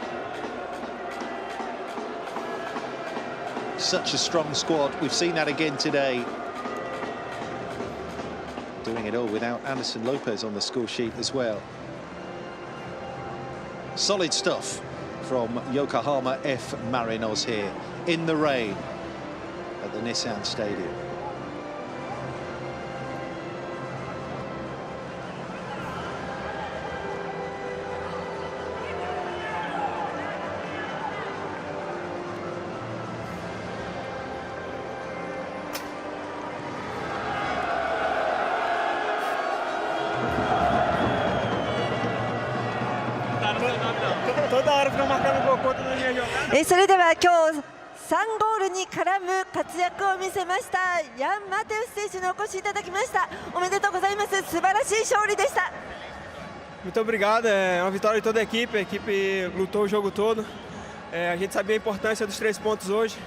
Such a strong squad. We've seen that again today. doing it all without Anderson Lopez on the score sheet as well. Solid stuff from Yokohama F Marinos here in the rain at the Nissan Stadium. Toda hora fica marcando gol contra na minha jogada. それでは今日3ゴールに絡む活躍を見せましたヤン・マテウス選手にお越しいただきました。おめでとうございます。素晴らしい勝利でした。 Muito obrigado, é uma vitória de toda a equipe lutou o jogo todo. A gente sabia a importância dos 3 pontos hoje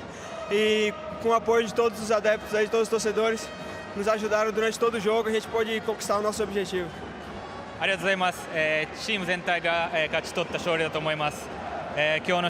e com o apoio de todos os adeptos, de todos os torcedores, nos ajudaram durante todo o jogo, a gente pôde conquistar o nosso objetivo. ありがとうございます。チーム全体が勝ち取った勝利だと思います。今日の